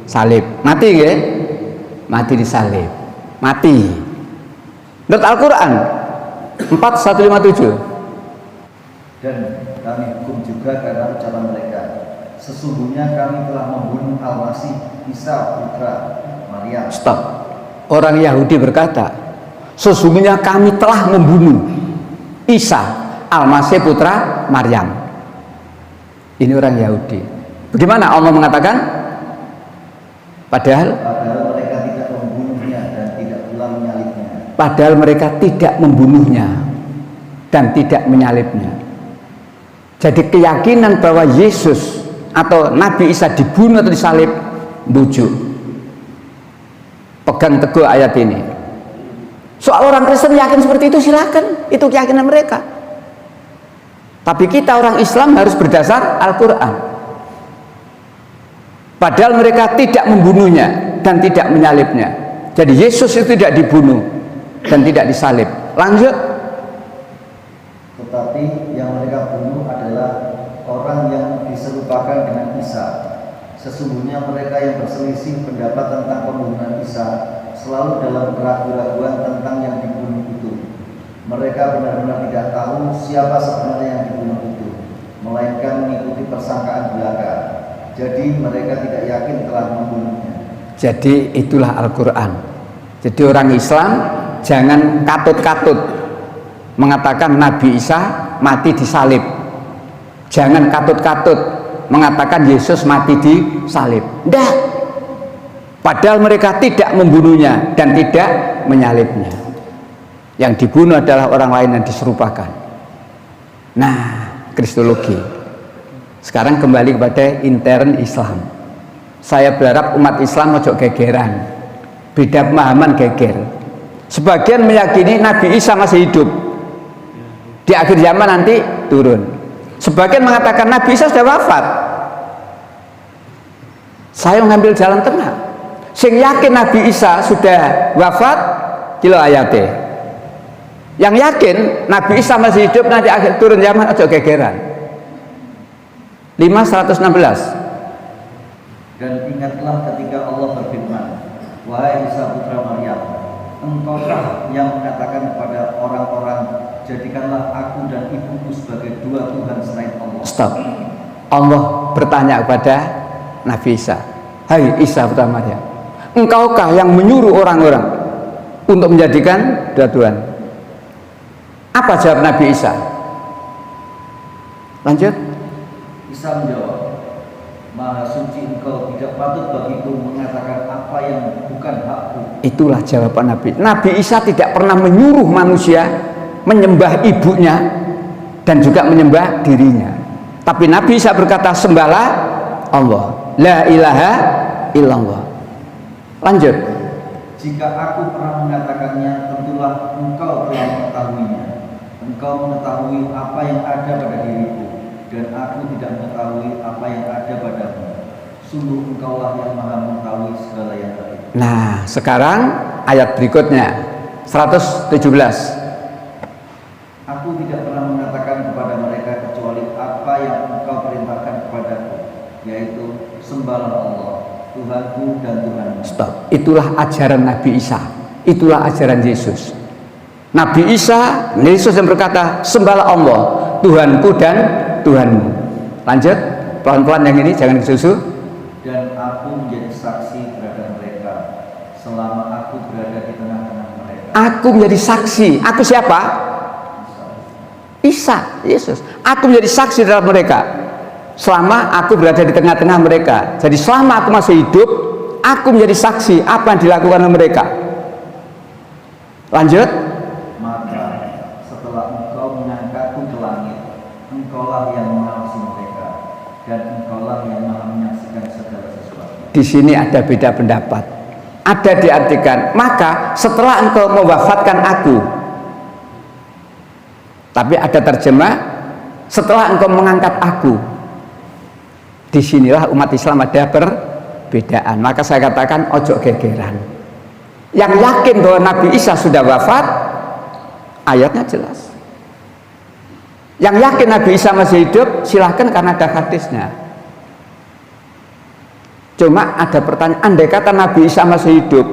salib. Mati ya? Mati di salib. Mati. Menurut Al-Quran 4157. Dan kami hukum juga karena ucapan mereka. Sesungguhnya kami telah membunuh Al-Masih Isa putra Maryam. Stop. Orang Yahudi berkata, sesungguhnya kami telah membunuh Isa Al-Masih putra Maryam. Ini orang Yahudi. Bagaimana Allah mengatakan? Padahal mereka tidak membunuhnya dan tidak pula menyalibnya. Padahal mereka tidak membunuhnya dan tidak menyalibnya. Jadi keyakinan bahwa Yesus atau Nabi Isa dibunuh atau disalib, bujuk. Pegang teguh ayat ini. Soal orang Kristen yakin seperti itu silakan, itu keyakinan mereka. Tapi kita orang Islam harus berdasar Al-Quran. Padahal mereka tidak membunuhnya dan tidak menyalibnya. Jadi Yesus itu tidak dibunuh dan tidak disalib. Lanjut. Tetapi yang mereka bunuh adalah orang yang diserupakan dengan Isa. Sesungguhnya mereka yang berselisih pendapat tentang pembunuhan Isa selalu dalam keraguan-keraguan tentang yang dibunuh itu. Mereka benar-benar tidak tahu siapa sebenarnya yang dibunuh itu, melainkan mengikuti persangkaan belaka. Jadi mereka tidak yakin telah membunuhnya. Jadi itulah Al-Quran. Jadi orang Islam jangan katut-katut mengatakan Nabi Isa mati disalib. Jangan katut-katut mengatakan Yesus mati disalib. Tidak. Padahal mereka tidak membunuhnya dan tidak menyalibnya. Yang dibunuh adalah orang lain yang diserupakan. Nah, kristologi. Sekarang kembali kepada intern Islam. Saya berharap umat Islam ojo gegeran. Beda pemahaman geger. Sebagian meyakini Nabi Isa masih hidup. Di akhir zaman nanti turun. Sebagian mengatakan Nabi Isa sudah wafat. Saya mengambil jalan tengah. Sing yakin Nabi Isa sudah wafat, kilo ayatnya. Yang yakin Nabi Isa masih hidup nanti akhir turun zaman aja gegeran. 5:116. Dan ingatlah ketika Allah berfirman, wahai Isa putra Maryam, engkaukah yang mengatakan kepada orang-orang, jadikanlah aku dan ibuku sebagai dua Tuhan selain Allah. Stop. Allah bertanya kepada Nabi Isa, hai Isa putra Maryam, engkaukah yang menyuruh orang-orang untuk menjadikan dua Tuhan? Apa jawab Nabi Isa? Lanjut. Isa menjawab, Maha suci engkau, tidak patut bagiku mengatakan apa yang bukan hakku. Itulah jawaban Nabi. Nabi Isa tidak pernah menyuruh manusia menyembah ibunya dan juga menyembah dirinya. Tapi Nabi Isa berkata, sembahlah Allah, la ilaha illallah. Lanjut. Jika aku pernah mengatakannya, tentulah engkau telah mengetahuinya. Engkau mengetahui apa yang ada pada diriku, dan aku tidak mengetahui apa yang ada padamu. Sungguh engkaulah yang maha mengetahui segala yang gaib. Nah, sekarang ayat berikutnya 117. Aku tidak pernah mengatakan kepada mereka kecuali apa yang engkau perintahkan kepadaku, yaitu sembahlah Allah, Tuhanku dan Tuhanmu. Stop. Itulah ajaran Nabi Isa. Itulah ajaran Yesus. Nabi Isa, Yesus yang berkata, sembahlah Allah, Tuhanku dan Tuhanmu. Lanjut, pelan-pelan yang ini, jangan kesusu. Dan aku menjadi saksi terhadap mereka selama aku berada di tengah-tengah mereka. Aku menjadi saksi. Aku siapa? Isa, Yesus. Aku menjadi saksi dalam mereka selama aku berada di tengah-tengah mereka. Jadi selama aku masih hidup, aku menjadi saksi apa yang dilakukan oleh mereka. Lanjut. Maka setelah engkau mengangkatku ke langit, engkaulah yang mengawasi mereka, dan engkaulah yang maha menyaksikan segala sesuatu. Di sini ada beda pendapat. Ada diartikan, maka setelah engkau mewafatkan aku. Tapi ada terjemah, setelah engkau mengangkat aku. Disinilah umat Islam ada perbedaan. Maka saya katakan ojo gegeran. Yang yakin bahwa Nabi Isa sudah wafat, ayatnya jelas. Yang yakin Nabi Isa masih hidup, silahkan karena ada hadisnya. Cuma ada pertanyaan, andai kata Nabi Isa masih hidup,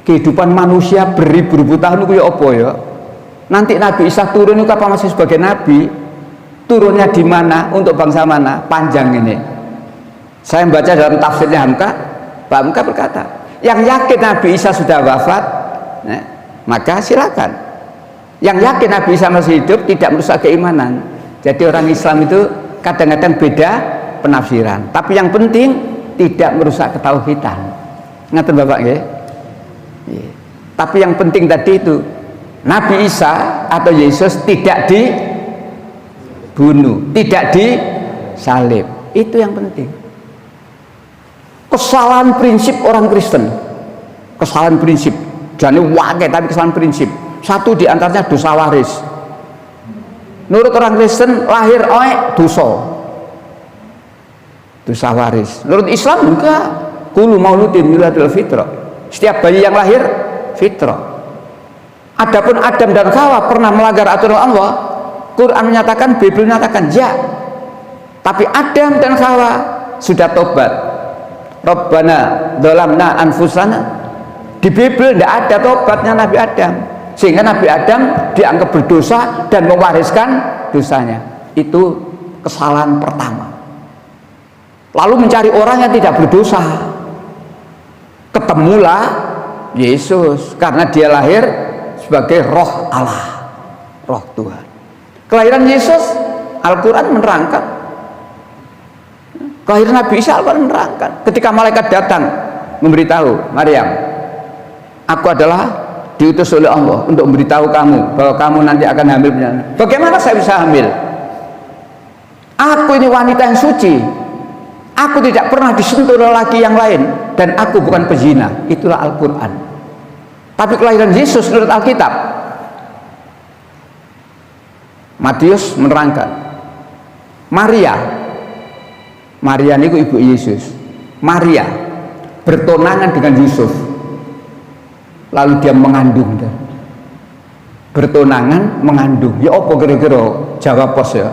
kehidupan manusia beribu-ribu tahun itu ya apa ya? Nanti Nabi Isa turun itu apa masih sebagai Nabi? Turunnya di mana? Untuk bangsa mana? Panjang ini. Saya membaca dalam tafsirnya Hamka, Pak Hamka berkata, yang yakin Nabi Isa sudah wafat, maka silakan. Yang yakin Nabi Isa masih hidup tidak merusak keimanan. Jadi orang Islam itu kadang-kadang beda penafsiran. Tapi yang penting tidak merusak ketauhidan. Ngaten Bapak nggih? Tapi yang penting tadi itu Nabi Isa atau Yesus tidak dibunuh, tidak disalib. Itu yang penting. Kesalahan prinsip orang Kristen, kesalahan prinsip, jangan wakai tapi kesalahan prinsip. Satu diantaranya dosa waris. Menurut orang Kristen lahir dosa waris. Menurut Islam enggak. Kullu mauludin yuladul fitrah. Setiap bayi yang lahir fitrah. Adapun Adam dan Hawa pernah melanggar aturan Allah, Quran menyatakan, Bible menyatakan ya. Tapi Adam dan Hawa sudah tobat. Rabbana dzalamna anfusana. Di Bible tidak ada tobatnya Nabi Adam, sehingga Nabi Adam dianggap berdosa dan mewariskan dosanya. Itu kesalahan pertama. Lalu mencari orang yang tidak berdosa. Ketemulah Yesus karena dia lahir sebagai roh Allah, roh Tuhan. Kelahiran Yesus Al-Quran menerangkan, kelahiran Nabi Isa Al-Quran menerangkan. Ketika malaikat datang memberitahu Maryam, aku adalah diutus oleh Allah untuk memberitahu kamu bahwa kamu nanti akan hamil. Bagaimana saya bisa hamil? Aku ini wanita yang suci, aku tidak pernah disentuh lelaki yang lain, dan aku bukan pezina. Itulah Al-Quran. Tapi kelahiran Yesus menurut Alkitab, Matius menerangkan, Maria ini ibu Yesus. Maria bertunangan dengan Yusuf, lalu dia mengandung. bertunangan mengandung. Ya apa kira-kira jawab pos ya?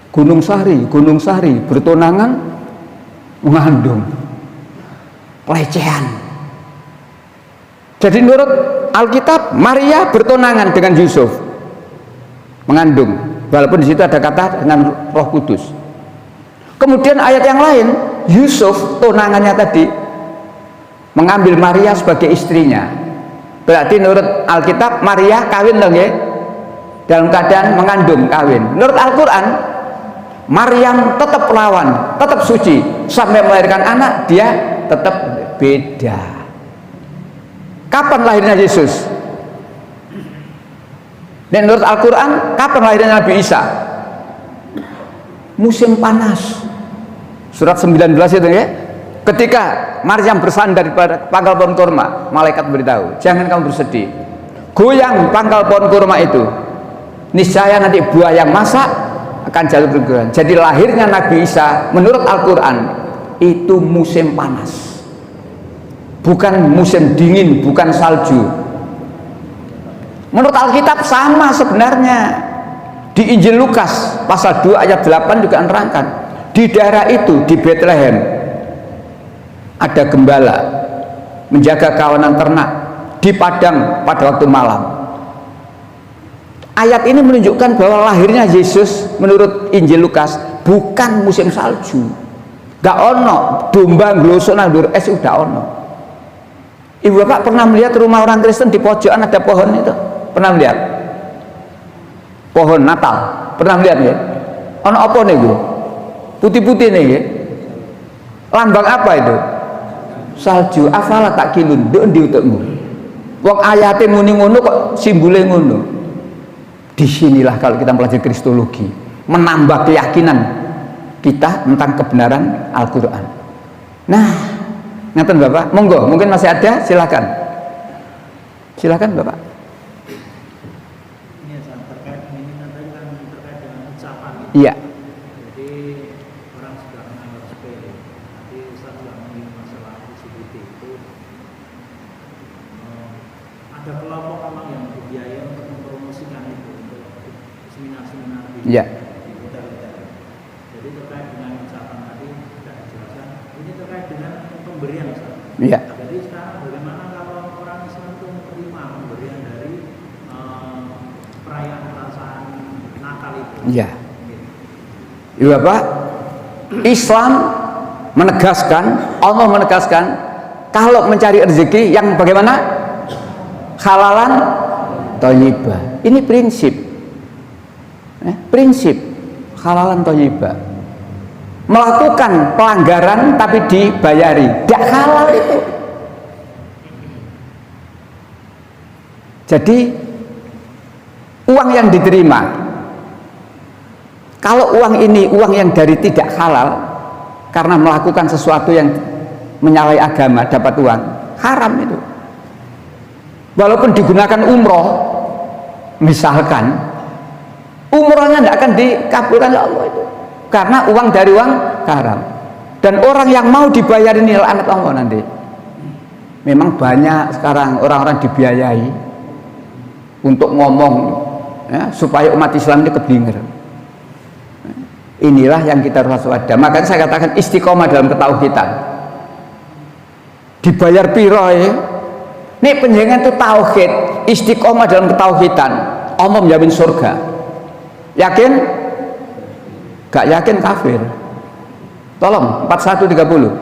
Gunung Sari bertunangan mengandung. Pelecehan. Jadi menurut Alkitab Maria bertunangan dengan Yusuf, mengandung, walaupun di situ ada kata dengan Roh Kudus. Kemudian ayat yang lain, Yusuf tunangannya tadi mengambil Maria sebagai istrinya. Berarti menurut Alkitab Maria kawin dong ya, dalam keadaan mengandung kawin. Menurut Al-Quran Maryam tetap perawan, tetap suci sampai melahirkan anak, dia tetap beda. Kapan lahirnya Yesus? Dan menurut Al-Quran kapan lahirnya Nabi Isa? Musim panas. Surat 19 itu ya. Ketika Maryam bersandar pada pangkal pohon kurma, malaikat beritahu, jangan kamu bersedih. Goyang pangkal pohon kurma itu, niscaya nanti buah yang masak akan jatuh berguguran. Jadi lahirnya Nabi Isa menurut Al-Quran itu musim panas, bukan musim dingin, bukan salju. Menurut Alkitab sama sebenarnya. Di Injil Lukas pasal 2 ayat 8 juga menerangkan, di daerah itu di Bethlehem ada gembala menjaga kawanan ternak di padang pada waktu malam. Ayat ini menunjukkan bahwa lahirnya Yesus menurut Injil Lukas bukan musim salju. Gak ono domba nglosok nang ndur es, udah ono. Ibu bapak pernah melihat rumah orang Kristen di pojokan ada pohon itu? Pernah melihat? Pohon Natal. Pernah melihat ya? Ono apa nih Bu? Putih-putih nih ya? Lambang apa itu? Salju. Afala tak kilun nduk ndi utekmu. Wong ayate muni ngono kok simbole ngono. Disinilah kalau kita belajar kristologi, menambah keyakinan kita tentang kebenaran Al-Quran. Nah, ngaten Bapak, monggo, mungkin masih ada, silakan. Silakan Bapak. Ini terkait ini kan terkait dengan ucapan. Iya. Jadi orang sudah menganggap sepele. Nanti Ustaz juga menyinggung masalah LGBT itu. Ada kelompok orang yang berbiaya untuk mempromosikan itu, untuk seminar-seminar di Iya. hotel-hotel. Jadi terkait dengan ucapan tadi sudah dijelaskan. Ini terkait dengan pemberian Ustaz. Iya. Jadi sekarang bagaimana kalau orang Islam itu menerima pemberian dari perayaan perasaan Natal itu? Iya. Ibu Bapak, Islam menegaskan, Allah menegaskan, kalau mencari rezeki yang bagaimana? Halalan thayyibah. Ini prinsip. Prinsip halalan thayyibah. Melakukan pelanggaran tapi dibayari, tidak halal itu. Jadi uang yang diterima, kalau uang ini uang yang dari tidak halal karena melakukan sesuatu yang menyalahi agama, dapat uang haram itu. Walaupun digunakan umroh, misalkan umrohnya tidak akan dikabulkan oleh Allah itu, karena uang dari uang haram. Dan orang yang mau dibayar ini anak Allah nanti. Memang banyak sekarang orang-orang dibiayai untuk ngomong ya, supaya umat Islam ini keblinger. Inilah yang kita harus waspada. Makanya saya katakan istiqomah dalam ketauhidan. Dibayar piro ya? Nih penjenengan itu tauhid, istiqomah dalam ketauhidan, Allah menjamin surga. Yakin? Gak yakin kafir. Tolong 41:30.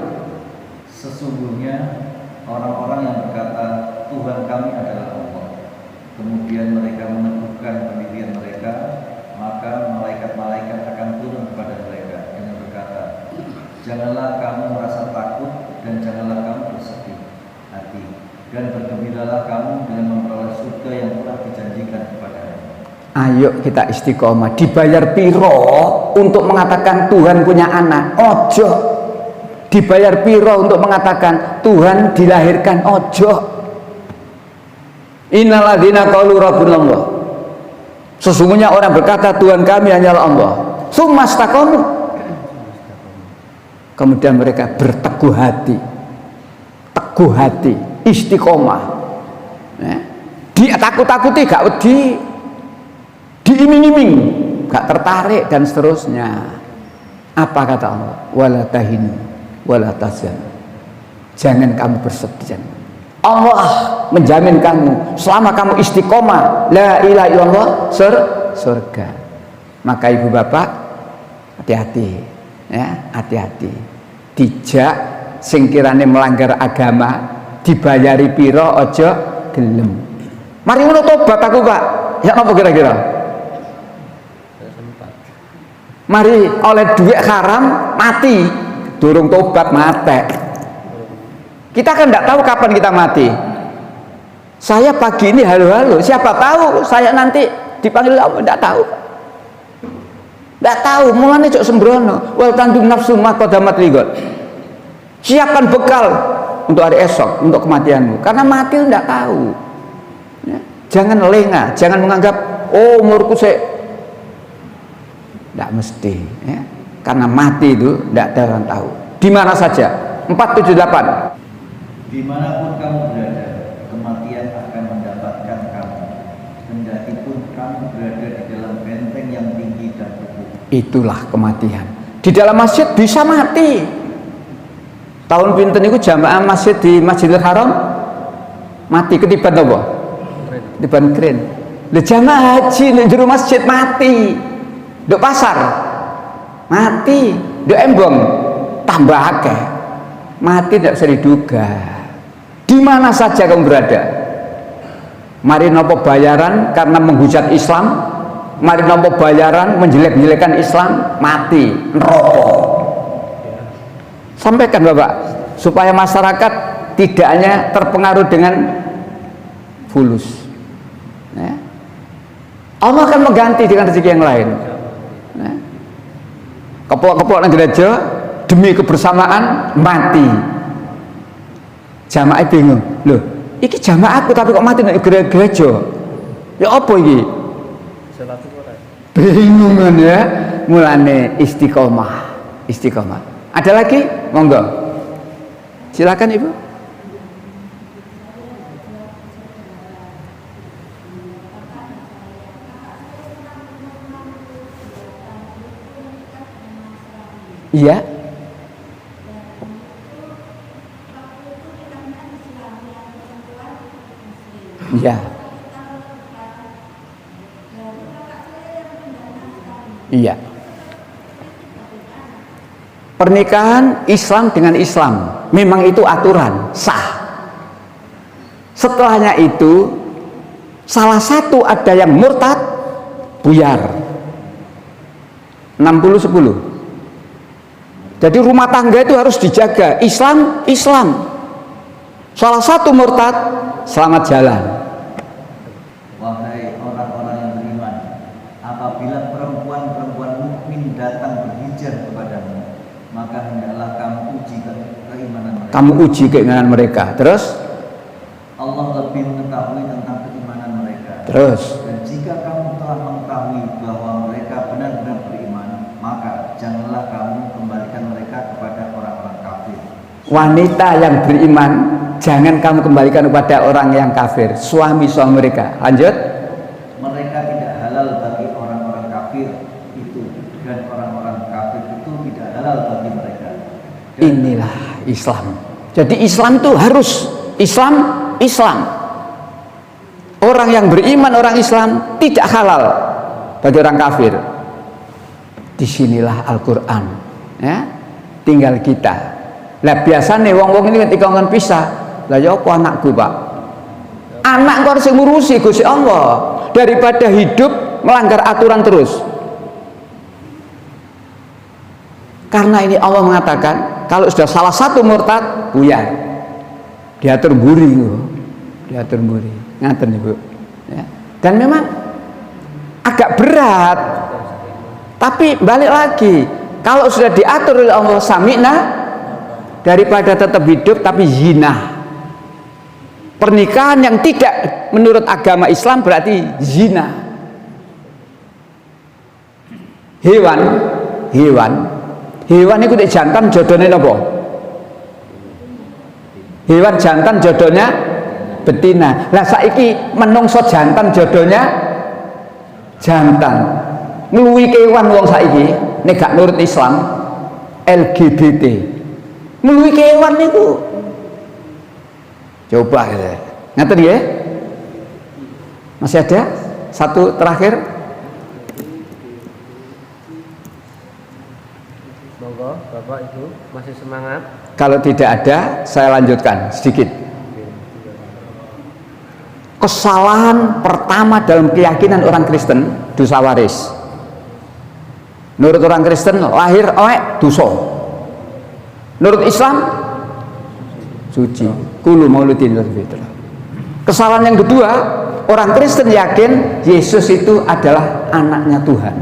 Sesungguhnya orang-orang yang berkata Tuhan kami adalah Allah, kemudian mereka meneguhkan pendirian mereka, maka malaikat-malaikat akan turun kepada mereka dengan berkata, janganlah kamu merasa takut dan janganlah kamu bersedih hati, dan bergembiralah kamu dengan memperoleh surga yang telah dijanjikan kepada-Mu. Ayo kita istiqomah. Dibayar piro untuk mengatakan Tuhan punya anak? Ojo. Dibayar piro untuk mengatakan Tuhan dilahirkan? Ojo. Innalladzina qalu rabbunallah. Sesungguhnya orang berkata Tuhan kami hanyalah Allah. Tsumastaqamu. Kemudian mereka berteguh hati. Teguh hati, istiqomah. takut-takuti gak wedi, diiming-iming gak tertarik dan seterusnya. Apa kata Allah? Wala tahinu wala tahzanu. Jangan kamu bersedih. Allah menjamin kamu selama kamu istiqomah la ilaha illallah surga. Maka ibu bapak hati-hati ya, hati-hati. Dijak sing kirane melanggar agama dibayari piro ojo gelem. Mari ngono tobat aku Pak. Ya apa kira-kira? Mari oleh duit haram mati, durung tobat mati. Kita kan tidak tahu kapan kita mati. Saya pagi ini halo-halo, siapa tahu saya nanti dipanggil Allah, tidak tahu. Tidak tahu, mulanya cok sembrono. Wal tandum nafsu ma qadamat ligot. Siapkan bekal untuk hari esok, untuk kematianmu. Karena mati tidak tahu. Ya. Jangan lengah, jangan menganggap oh umurku tidak mesti. Ya. Karena mati itu tidak ada orang tahu. Di mana saja. 478. Dimanapun kamu berada, kematian akan mendapatkan kamu. Kendati pun kamu berada di dalam benteng yang tinggi dan kokoh. Itulah kematian. Di dalam masjid bisa mati. Tahun pinten itu jamaah masjid di Masjidil Haram mati ketiban apa? Ketiban keren. Lah jamaah haji di jero masjid mati. Nduk pasar mati, nduk embong tambah akeh. Mati tidak bisa diduga. Di mana saja kamu berada. Mari nopo bayaran karena menghujat Islam, mari nopo bayaran menjelek-jelekan Islam, mati neraka. Sampaikan Bapak supaya masyarakat tidak hanya terpengaruh dengan fulus. Ya. Allah akan mengganti dengan rezeki yang lain. Ya. Kepok-kepok nang gereja demi kebersamaan mati. Jamaah bingung, loh, iki jamaahku tapi kok mati nang gereja? Ya apa iki? Bingung kan ya. Mulane istiqomah, istiqomah. Ada lagi? Monggo. Silakan Ibu. Iya. Iya. Iya. Pernikahan Islam dengan Islam memang itu aturan sah. Setelahnya itu salah satu ada yang murtad, buyar. 60-10. Jadi rumah tangga itu harus dijaga. Islam, Islam. Salah satu murtad, selamat jalan. Wahai orang-orang yang beriman, apabila perempuan-perempuan mukmin datang berhijrah kepadamu, maka hendaklah kamu uji keimanan mereka. Kamu uji keimanan mereka. Terus? Allah lebih mengetahui tentang keimanan mereka. Terus? Dan jika kamu telah mengetahui bahwa mereka benar-benar beriman, maka janganlah kamu kembalikan mereka kepada orang-orang kafir. Wanita yang beriman jangan kamu kembalikan kepada orang yang kafir, suami-suami mereka. Lanjut. Mereka tidak halal bagi orang-orang kafir itu, dan orang-orang kafir itu tidak halal bagi mereka. Dan inilah Islam. Jadi Islam itu harus Islam, Islam. Orang yang beriman, orang Islam tidak halal bagi orang kafir. Disinilah Al-Quran. Ya, tinggal kita. Lah biasanya wong-wong ini ketika ngomong pisah, lah ya apa anakku Pak? Anak kok harus ngurusi Gusti Allah daripada hidup melanggar aturan terus. Karena ini Allah mengatakan kalau sudah salah satu murtad buyar, diatur mburi, diatur mburi, ngaten Ibu. Ya. Dan memang agak berat, tapi balik lagi kalau sudah diatur oleh Allah sami'na, daripada tetap hidup tapi zina. Pernikahan yang tidak menurut agama Islam berarti zina. Hewan itu jantan jodohnya apa? Hewan jantan jodohnya betina. Lah saiki menungso jantan jodohnya jantan. Ngluwi kewan wong saiki nek gak nurut Islam LGBT. Ngluwi kewan niku. Coba ya. Ngaten nggih? Masih ada? Satu terakhir. Monggo Bapak Ibu masih semangat. Kalau tidak ada, saya lanjutkan sedikit. Kesalahan pertama dalam keyakinan orang Kristen, dosa waris. Menurut orang Kristen lahir awek dosa. Menurut Islam suci. Kulu mauludin fitrah. Kesalahan yang kedua, orang Kristen yakin Yesus itu adalah anaknya Tuhan.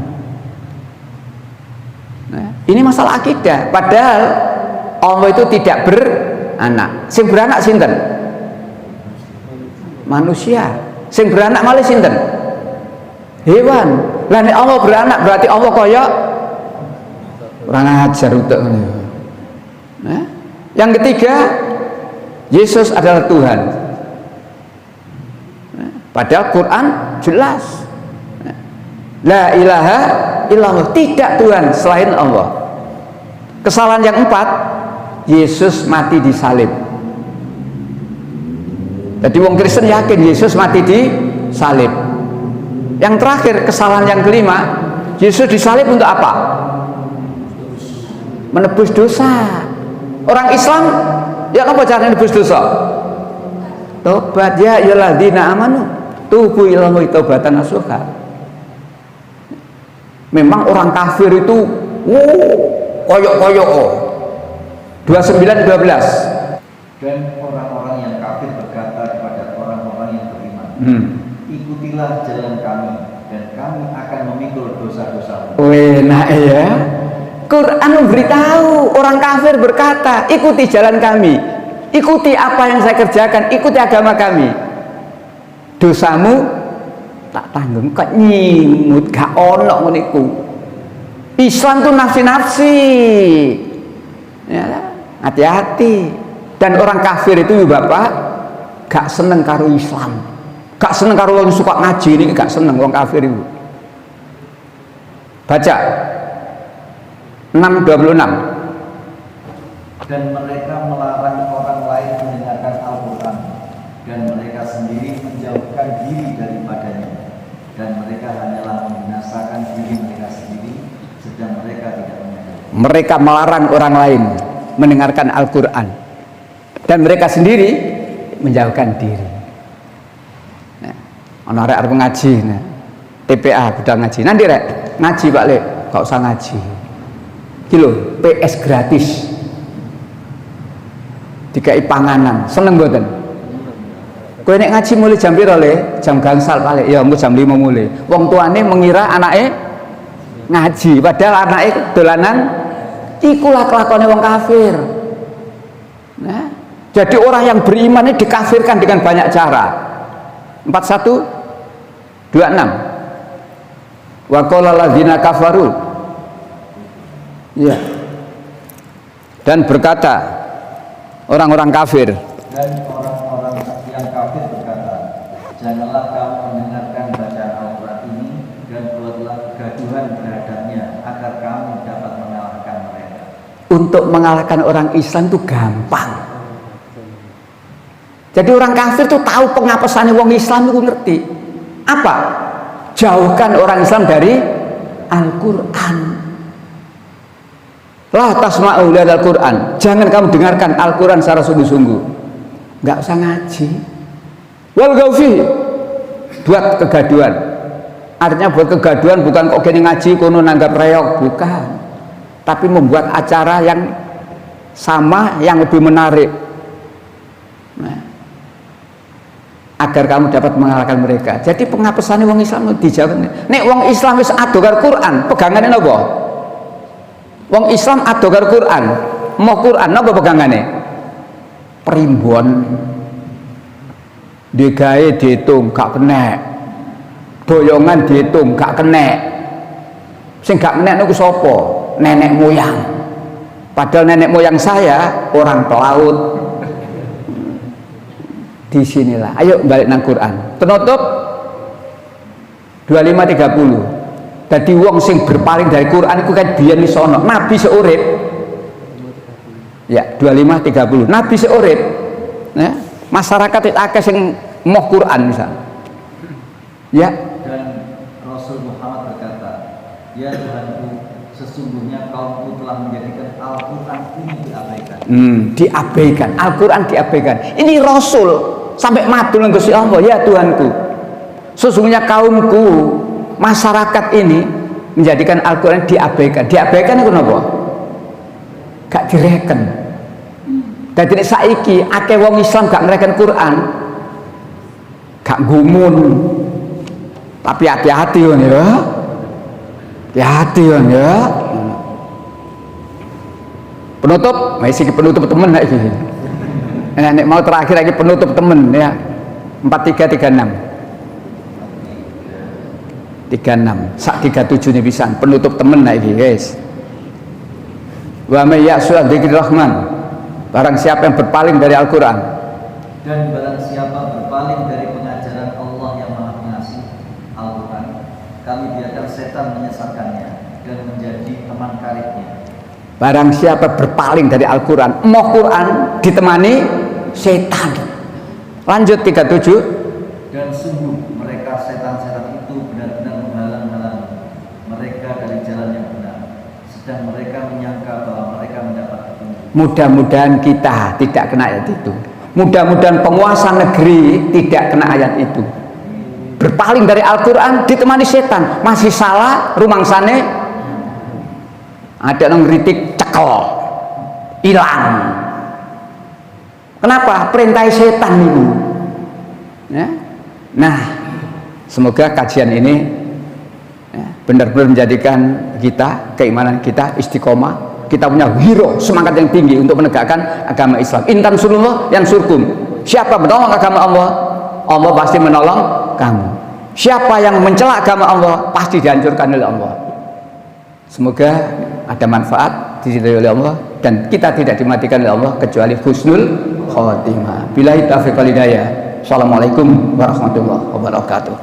Nah, ini masalah akidah. Padahal Allah itu tidak beranak. Sing beranak sinten? Manusia. Sing beranak malih sinten? Hewan. Lah nek Allah beranak berarti Allah kaya orang ajar utek. Nah, yang ketiga, Yesus adalah Tuhan. Nah, padahal Quran jelas. La ilaha illallah, tidak Tuhan selain Allah. Kesalahan yang keempat, Yesus mati di salib. Jadi wong Kristen yakin Yesus mati di salib. Yang terakhir, kesalahan yang kelima, Yesus disalib untuk apa? Menebus dosa. Orang Islam ya apa caranya menebus dosa? Tobat ya ayyuhalladzina amanu tubu ilallahi taubatan nasuha. Memang orang kafir itu koyok-koyok 29:12. Dan orang-orang yang kafir berkata kepada orang-orang yang beriman, ikutilah jalan kami dan kami akan memikul dosa-dosamu. Nah ya, Quran memberitahu orang kafir berkata, ikuti jalan kami, ikuti apa yang saya kerjakan, ikuti agama kami, dosamu tak tanggung. Kok nyimut gak ono ngeniku. Islam tuh nafsi-nafsi ya, hati-hati. Dan orang kafir itu Bapak gak seneng karo Islam, gak seneng karo orang suka ngaji, ini gak seneng orang kafir itu. Baca 6:26. Dan mereka melarang orang lain mendengarkan Al-Quran, dan mereka sendiri menjauhkan diri daripadanya, dan mereka hanyalah membinasakan diri mereka sendiri, sedang mereka tidak menyadari. Mereka melarang orang lain mendengarkan Al-Quran, dan mereka sendiri menjauhkan diri. Nah, ono arek arep ngaji, nah, TPA budal ngaji. Nanti rek ngaji Pak Lek, gak usah ngaji. Kilo PS gratis. Dikai panganan, seneng mboten? Kowe nek ngaji mulai jam piro Le? Jam gangsal Pak Lek. Ya engko jam 5 mulai. Wong tuane mengira anake ngaji, padahal anake dolanan. Ikulah kelakuane wong kafir. Nah, jadi orang yang beriman ini dikafirkan dengan banyak cara. 41:26. Wa qala alladzina kafaru. Ya. Dan berkata orang-orang kafir. Dan orang-orang yang kafir berkata, janganlah kamu mendengarkan bacaan Al-Quran ini dan buatlah kegaduhan terhadapnya agar kamu dapat mengalahkan mereka. Untuk mengalahkan orang Islam itu gampang. Jadi orang kafir tuh tahu pengapesannya wong Islam itu ngerti. Apa? Jauhkan orang Islam dari Al-Quran. La tasma'u lidal Quran. Jangan kamu dengarkan Al-Quran secara sungguh-sungguh. Enggak usah ngaji. Wal gaufi. Buat kegaduhan. Artinya buat kegaduhan bukan kok gini ngaji kono nanggap reok, bukan. Tapi membuat acara yang sama, yang lebih menarik. Nah, agar kamu dapat mengalahkan mereka. Jadi pengapesannya wong Islam dijauhkan. Nek wong Islam wis ado karo Quran, pegangane napa? Wong Islam ado karo Quran, mau Quran napa pegangane? Primbon. Digawe diitung gak kena. Boyongan diitung gak kena. Sing gak kena niku sapa? Nenek moyang. Padahal nenek moyang saya orang pelaut. Di sinilah. Ayo balik nang Quran. Penutup 25:30. Dadi wong sing berpaling dari Quran iku kan biyen wis ana. Nabi seurip. Ya, 25:30. Nabi seurip. Ya, masyarakat itu akeh sing moh Quran misal. Ya. Dan Rasul Muhammad berkata, ya Tuhanku, sesungguhnya kaumku telah menjadikan Al-Quran ini diabaikan. Diabaikan. Al-Quran diabaikan. Ini Rasul sampai matur nang Gusti Allah, ya Tuhanku, sesungguhnya kaumku, masyarakat ini menjadikan Al-Quran diabaikan. Diabaikan itu napa? Gak direken. Dadi nek saiki akeh wong Islam gak ngreken Quran, gak gumun. Tapi hati-hati ya. Hati-hati ya. Penutup, masih penutup temen nek iki. Nek mau terakhir lagi penutup temen ya. 4336. 36 sak 37 ini pisan penutup temen nek iki, guys. Wa may ya'su dzikri rahman. Barang siapa yang berpaling dari Al-Qur'an, dan barang siapa berpaling dari pengajaran Allah yang Maha Pengasih, Al-Quran, kami biarkan setan menyesatkannya dan menjadi teman karibnya. barang siapa berpaling dari Al-Qur'an, mau Quran ditemani setan. Lanjut 37. Dan sungguh mereka setan-setan itu benar-benar menghalang-halangi mereka dari jalan yang benar, sedang mereka menyangka bahwa mereka mendapat petunjuk. Mudah-mudahan kita tidak kena ayat itu. Mudah-mudahan penguasa negeri tidak kena ayat itu. Berpaling dari Al-Quran ditemani setan, masih salah rumangsane ada yang ngeritik cekel hilang. Kenapa? Perintah setan itu ya? Nah, semoga kajian ini ya, benar-benar menjadikan kita, keimanan kita istiqomah. Kita punya hero, semangat yang tinggi untuk menegakkan agama Islam. Intan sunullah yang surkum. Siapa menolong agama Allah, Allah pasti menolong kamu. Siapa yang mencela agama Allah, pasti dihancurkan oleh Allah. Semoga ada manfaat diridhoi oleh Allah dan kita tidak dimatikan oleh Allah kecuali husnul khotimah. Billahi taufiq wal hidayah. Assalamualaikum warahmatullahi wabarakatuh.